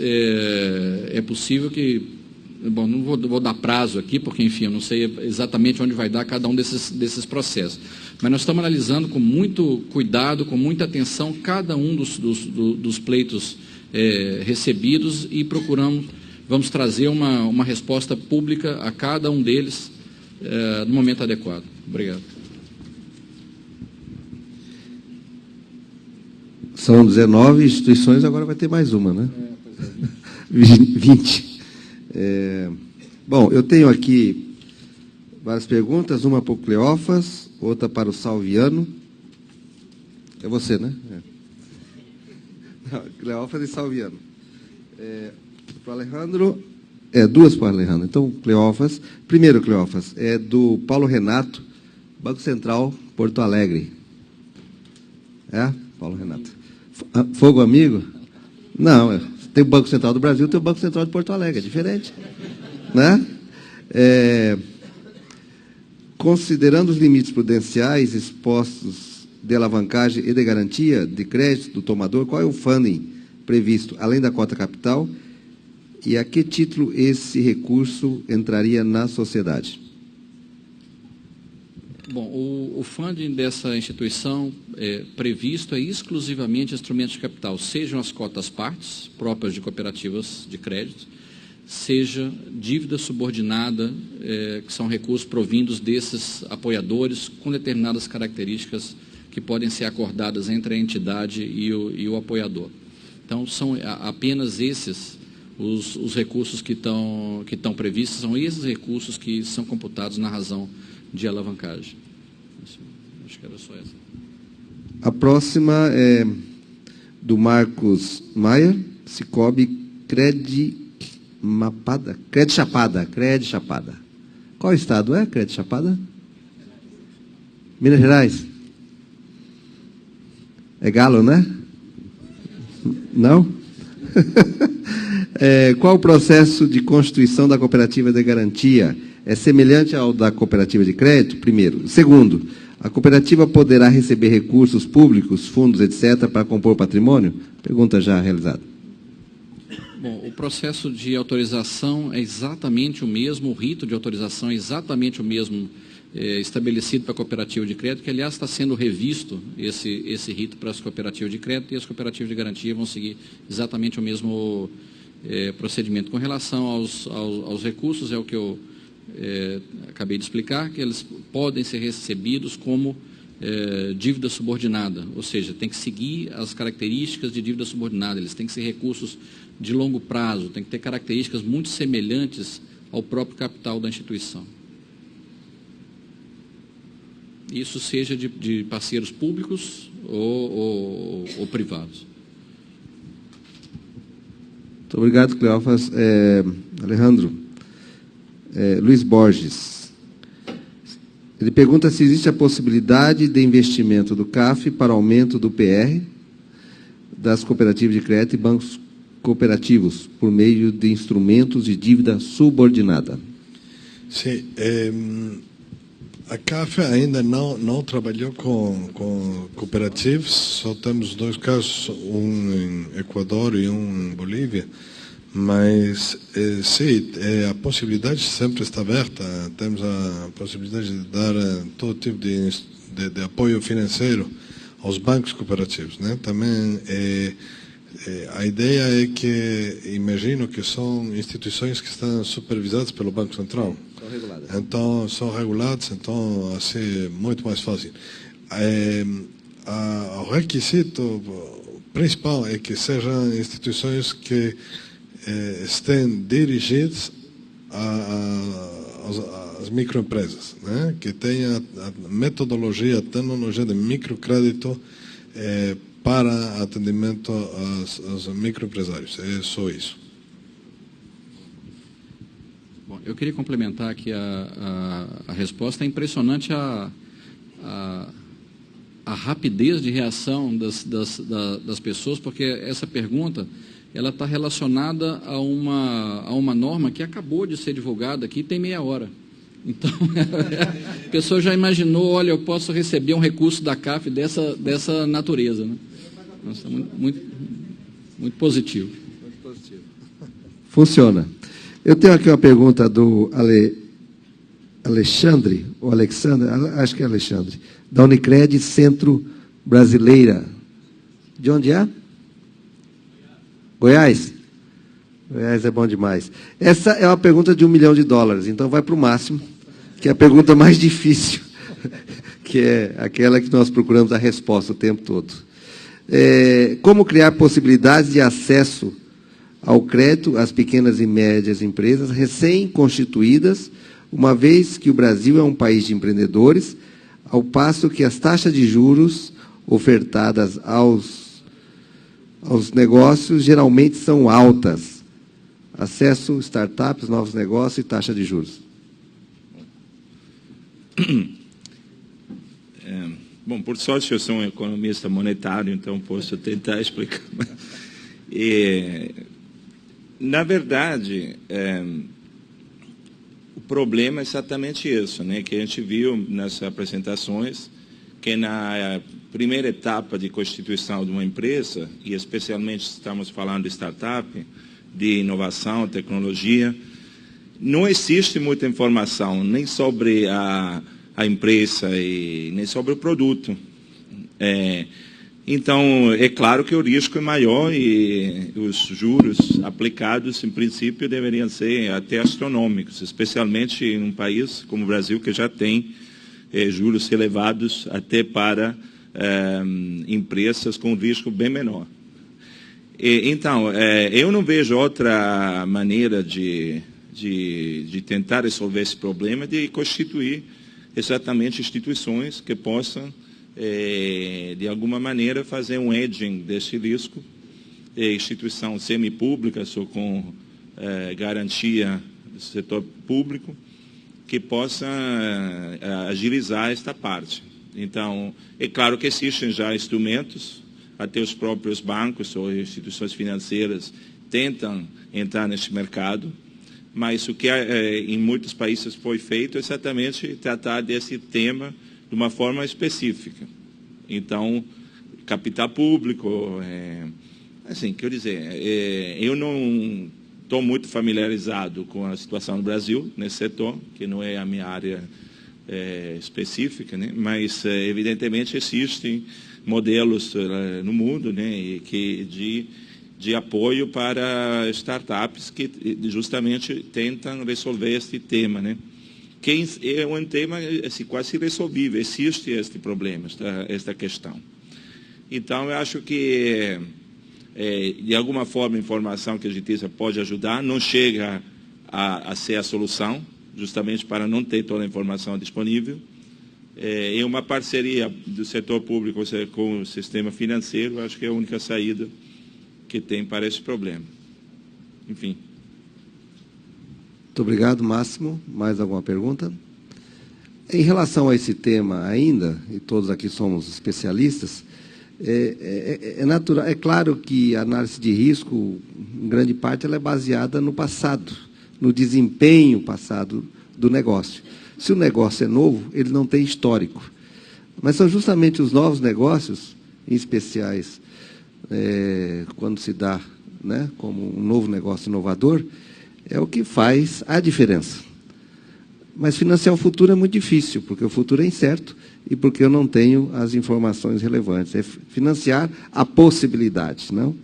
é possível que, bom, não vou dar prazo aqui, porque, enfim, eu não sei exatamente onde vai dar cada um desses processos, mas nós estamos analisando com muito cuidado, com muita atenção, cada um dos pleitos recebidos, e vamos trazer uma resposta pública a cada um deles no momento adequado. Obrigado. São 19 instituições, agora vai ter mais uma, né? 20. Bom, eu tenho aqui várias perguntas, uma para o Cleófas, outra para o Salviano. É você, né? Cleófas e Salviano. Para o Alejandro, duas para o Alejandro. Então, Cleófas. Primeiro, Cleófas, é do Paulo Renato, Banco Central, Porto Alegre. Paulo Renato. Fogo Amigo? Não, tem o Banco Central do Brasil, tem o Banco Central de Porto Alegre, é diferente. Né? Considerando os limites prudenciais expostos de alavancagem e de garantia de crédito do tomador, qual é o funding previsto, além da cota capital, e a que título esse recurso entraria na sociedade? Bom, o funding dessa instituição previsto é exclusivamente instrumentos de capital, sejam as cotas-partes próprias de cooperativas de crédito, seja dívida subordinada, que são recursos provindos desses apoiadores com determinadas características que podem ser acordadas entre a entidade e o apoiador. Então, são apenas esses os recursos que estão previstos, são esses recursos que são computados na razão de alavancagem. Acho que era só essa. A próxima é do Marcos Maia, Cicobi Cred Chapada. Qual estado é Cred Chapada? Minas Gerais? É Galo, né? Não? Qual o processo de constituição da cooperativa de garantia? É semelhante ao da cooperativa de crédito? Primeiro. Segundo, a cooperativa poderá receber recursos públicos, fundos, etc., para compor patrimônio? Pergunta já realizada. Bom, o processo de autorização é exatamente o mesmo, o rito de autorização é exatamente o mesmo estabelecido para a cooperativa de crédito, que, aliás, está sendo revisto esse rito para as cooperativas de crédito, e as cooperativas de garantia vão seguir exatamente o mesmo procedimento. Com relação aos recursos, é o que eu acabei de explicar, que eles podem ser recebidos como dívida subordinada, ou seja, tem que seguir as características de dívida subordinada, eles têm que ser recursos de longo prazo, tem que ter características muito semelhantes ao próprio capital da instituição. Isso seja de parceiros públicos ou privados. Muito obrigado, Cleófas. Alejandro, Luiz Borges. Ele pergunta se existe a possibilidade de investimento do CAF para aumento do PR das cooperativas de crédito e bancos cooperativos por meio de instrumentos de dívida subordinada. Sim, a CAF ainda não trabalhou com cooperativas, só temos 2 casos, um em Equador e um em Bolívia, mas sim, a possibilidade sempre está aberta, temos a possibilidade de dar todo tipo de apoio financeiro aos bancos cooperativos, né? Também a ideia é que, imagino que são instituições que estão supervisadas pelo Banco Central. São reguladas. Então, são reguladas, então, assim, muito mais fácil. O requisito principal é que sejam instituições que estejam dirigidas às microempresas, né? Que tenham a metodologia, a tecnologia de microcrédito para atendimento aos microempresários. É só isso. Bom, eu queria complementar aqui a resposta. É impressionante a rapidez de reação das pessoas, porque essa pergunta ela está relacionada a uma norma que acabou de ser divulgada aqui, tem meia hora. Então, a pessoa já imaginou, olha, eu posso receber um recurso da CAF dessa natureza, né? Nossa, muito positivo. Muito positivo. Funciona. Eu tenho aqui uma pergunta do Alexandre, ou Alexandre, acho que é Alexandre, da Unicred Centro Brasileira. De onde é? Goiás? Goiás é bom demais. Essa é uma pergunta de $1 milhão, então vai para o máximo, que é a pergunta mais difícil, que é aquela que nós procuramos a resposta o tempo todo. Como criar possibilidades de acesso ao crédito às pequenas e médias empresas recém-constituídas, uma vez que o Brasil é um país de empreendedores, ao passo que as taxas de juros ofertadas aos negócios geralmente são altas. Acesso, startups, novos negócios e taxa de juros. Bom, por sorte eu sou um economista monetário, então posso tentar explicar. Na verdade, o problema é exatamente isso, né? Que a gente viu nas apresentações, que na primeira etapa de constituição de uma empresa, e especialmente estamos falando de startup, de inovação, tecnologia. Não existe muita informação, nem sobre a empresa e nem sobre o produto. Então, é claro que o risco é maior e os juros aplicados, em princípio, deveriam ser até astronômicos, especialmente em um país como o Brasil, que já tem juros elevados até para empresas com risco bem menor. Então, eu não vejo outra maneira de tentar resolver esse problema de constituir exatamente instituições que possam, de alguma maneira, fazer um hedging desse risco, instituição semipública, só com garantia do setor público, que possa agilizar esta parte. Então, é claro que existem já instrumentos, até os próprios bancos ou instituições financeiras tentam entrar neste mercado, mas o que em muitos países foi feito é exatamente tratar desse tema de uma forma específica. Então, capital público, assim, quer dizer, eu não estou muito familiarizado com a situação no Brasil, nesse setor, que não é a minha área específica, né? Mas, evidentemente, existem modelos no mundo, né, de apoio para startups que justamente tentam resolver este tema, né? Que é um tema assim, quase irresolvível, existe este problema, esta questão. Então, eu acho que, de alguma forma, a informação que a gente pode ajudar, não chega a ser a solução, justamente para não ter toda a informação disponível. Em uma parceria do setor público com o sistema financeiro, acho que é a única saída que tem para esse problema. Enfim. Muito obrigado, Máximo. Mais alguma pergunta? Em relação a esse tema ainda, e todos aqui somos especialistas, natural, é claro que a análise de risco, em grande parte, ela é baseada no passado, no desempenho passado do negócio. Se o negócio é novo, ele não tem histórico. Mas são justamente os novos negócios, em especiais, quando se dá, né, como um novo negócio inovador, é o que faz a diferença. Mas financiar o futuro é muito difícil, porque o futuro é incerto e porque eu não tenho as informações relevantes. É financiar a possibilidade, não?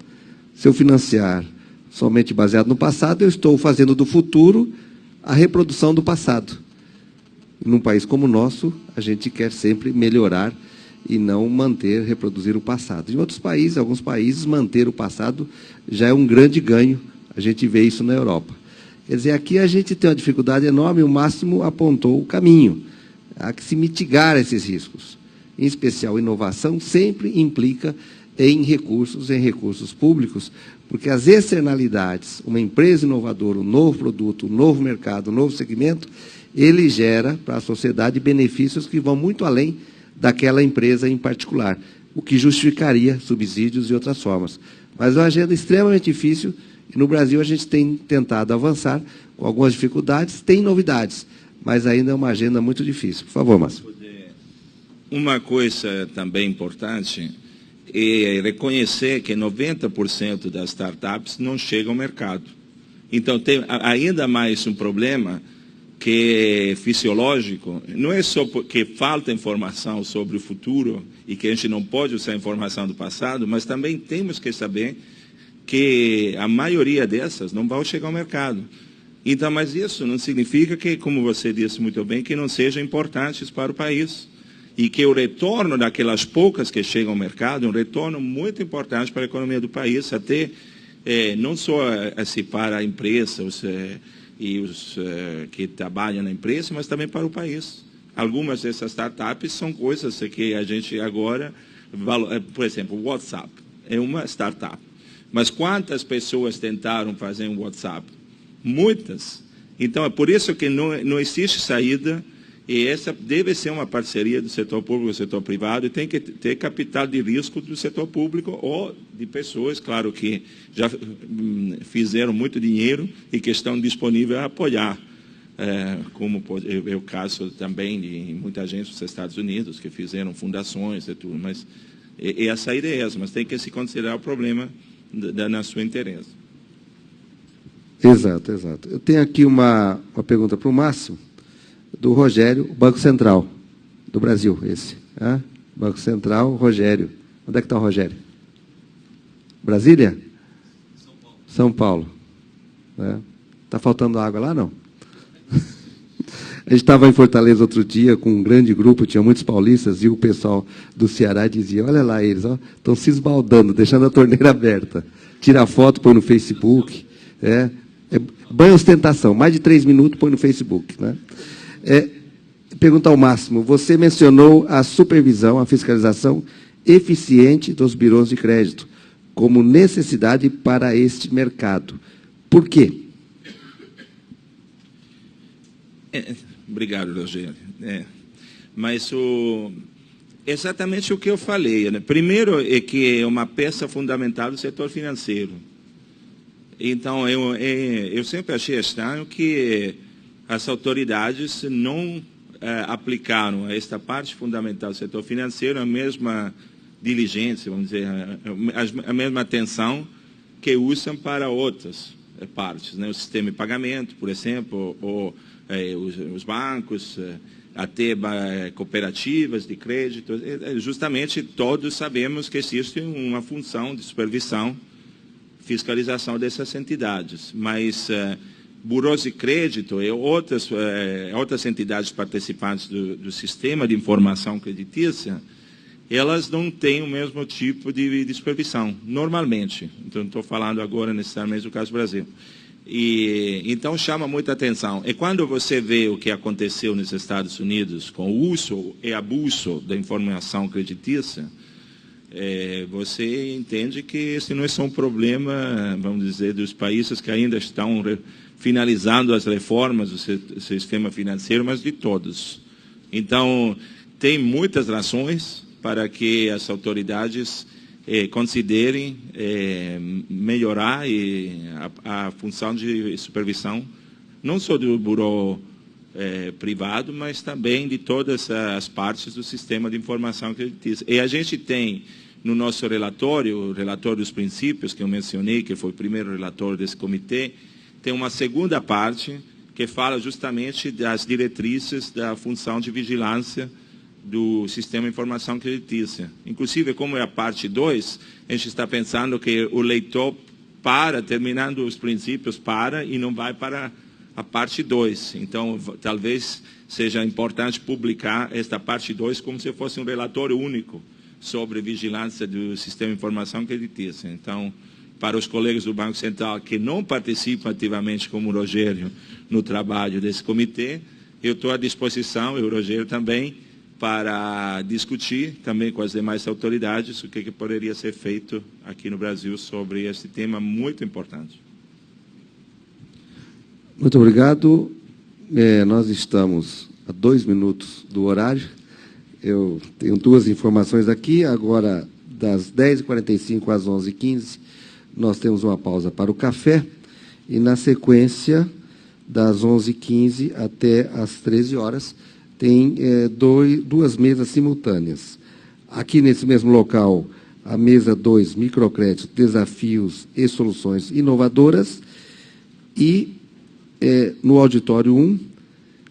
Se eu financiar somente baseado no passado, eu estou fazendo do futuro a reprodução do passado. Num país como o nosso, a gente quer sempre melhorar e não reproduzir o passado. Em outros países, alguns países, manter o passado já é um grande ganho. A gente vê isso na Europa. Quer dizer, aqui a gente tem uma dificuldade enorme, o Máximo apontou o caminho. Há que se mitigar esses riscos. Em especial, inovação sempre implica em recursos públicos, porque as externalidades, uma empresa inovadora, um novo produto, um novo mercado, um novo segmento, ele gera para a sociedade benefícios que vão muito além daquela empresa em particular, o que justificaria subsídios e outras formas. Mas é uma agenda extremamente difícil, e no Brasil a gente tem tentado avançar com algumas dificuldades, tem novidades, mas ainda é uma agenda muito difícil. Por favor, Márcio. Uma coisa também importante é reconhecer que 90% das startups não chegam ao mercado. Então, tem ainda mais um problema que é fisiológico, não é só porque falta informação sobre o futuro e que a gente não pode usar a informação do passado, mas também temos que saber que a maioria dessas não vão chegar ao mercado. Então, mas isso não significa que, como você disse muito bem, que não sejam importantes para o país. E que o retorno daquelas poucas que chegam ao mercado é um retorno muito importante para a economia do país, até não só assim, para a empresa e os que trabalham na empresa, mas também para o país. Algumas dessas startups são coisas que a gente agora, por exemplo, o WhatsApp é uma startup. Mas quantas pessoas tentaram fazer um WhatsApp? Muitas. Então, é por isso que não existe saída, e essa deve ser uma parceria do setor público e do setor privado, e tem que ter capital de risco do setor público ou de pessoas, claro, que já fizeram muito dinheiro e que estão disponíveis a apoiar, como é o caso também de muita gente dos Estados Unidos, que fizeram fundações e tudo, mas essa ideia é essa, mas tem que se considerar o problema na sua interesse. Exato, exato. Eu tenho aqui uma pergunta para o Máximo, do Rogério, Banco Central, do Brasil, esse. Banco Central, Rogério. Onde é que está o Rogério? Brasília? São Paulo. Está faltando água lá, não? A gente estava em Fortaleza outro dia com um grande grupo, tinha muitos paulistas, e o pessoal do Ceará dizia, olha lá eles, estão se esbaldando, deixando a torneira aberta. Tira a foto, põe no Facebook. Banho ostentação, mais de 3 minutos, põe no Facebook. Né? Pergunta ao Máximo, você mencionou a supervisão, a fiscalização eficiente dos birôs de crédito, como necessidade para este mercado. Por quê? Obrigado, Rogério. Mas exatamente o que eu falei. Né? Primeiro, é que é uma peça fundamental do setor financeiro. Então, eu sempre achei estranho que as autoridades não aplicaram a esta parte fundamental do setor financeiro a mesma diligência, vamos dizer, a mesma atenção que usam para outras partes. Né? O sistema de pagamento, por exemplo, ou os bancos, até cooperativas de crédito. Justamente todos sabemos que existe uma função de supervisão, fiscalização dessas entidades, mas burôs de crédito e outras entidades participantes do sistema de informação creditícia, elas não têm o mesmo tipo de supervisão, normalmente. Então, estou falando agora necessariamente do caso do Brasil. Então, chama muita atenção. E quando você vê o que aconteceu nos Estados Unidos com o uso e abuso da informação creditícia, você entende que esse não é só um problema, vamos dizer, dos países que ainda estão finalizando as reformas do sistema financeiro, mas de todos. Então, tem muitas razões para que as autoridades considerem melhorar a função de supervisão, não só do burô privado, mas também de todas as partes do sistema de informação creditícia. E a gente tem no nosso relatório, o relatório dos princípios, que eu mencionei, que foi o primeiro relatório desse comitê, tem uma segunda parte que fala justamente das diretrizes da função de vigilância do sistema de informação creditícia. Inclusive, como é a parte 2, a gente está pensando que o leitor terminando os princípios, e não vai para a parte 2. Então, talvez seja importante publicar esta parte 2 como se fosse um relatório único sobre vigilância do sistema de informação creditícia. Então, para os colegas do Banco Central que não participam ativamente, como o Rogério, no trabalho desse comitê, eu estou à disposição, e o Rogério também, para discutir também com as demais autoridades o que poderia ser feito aqui no Brasil sobre esse tema muito importante. Muito obrigado. Nós estamos a 2 minutos do horário. Eu tenho 2 informações aqui. Agora, das 10h45 às 11h15, nós temos uma pausa para o café. E, na sequência, das 11h15 até às 13 horas, tem 2 mesas simultâneas. Aqui, nesse mesmo local, a mesa 2, microcrédito, desafios e soluções inovadoras. E, no auditório 1,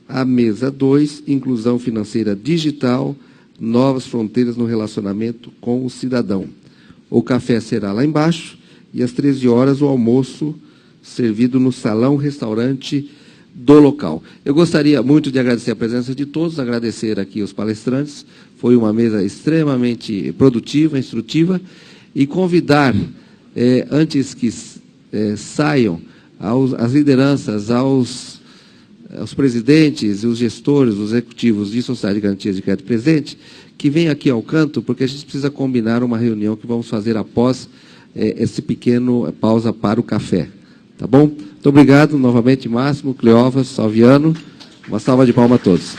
a mesa 2, inclusão financeira digital, novas fronteiras no relacionamento com o cidadão. O café será lá embaixo e às 13 horas o almoço servido no salão-restaurante do local. Eu gostaria muito de agradecer a presença de todos, agradecer aqui os palestrantes. Foi uma mesa extremamente produtiva, instrutiva, e convidar, antes que saiam, as lideranças, aos presidentes, os gestores, os executivos de Sociedade de Garantias de Crédito Presente, que venham aqui ao canto, porque a gente precisa combinar uma reunião que vamos fazer após esse pequeno pausa para o café. Tá bom? Muito obrigado novamente, Máximo, Cleófas, Salviano. Uma salva de palmas a todos.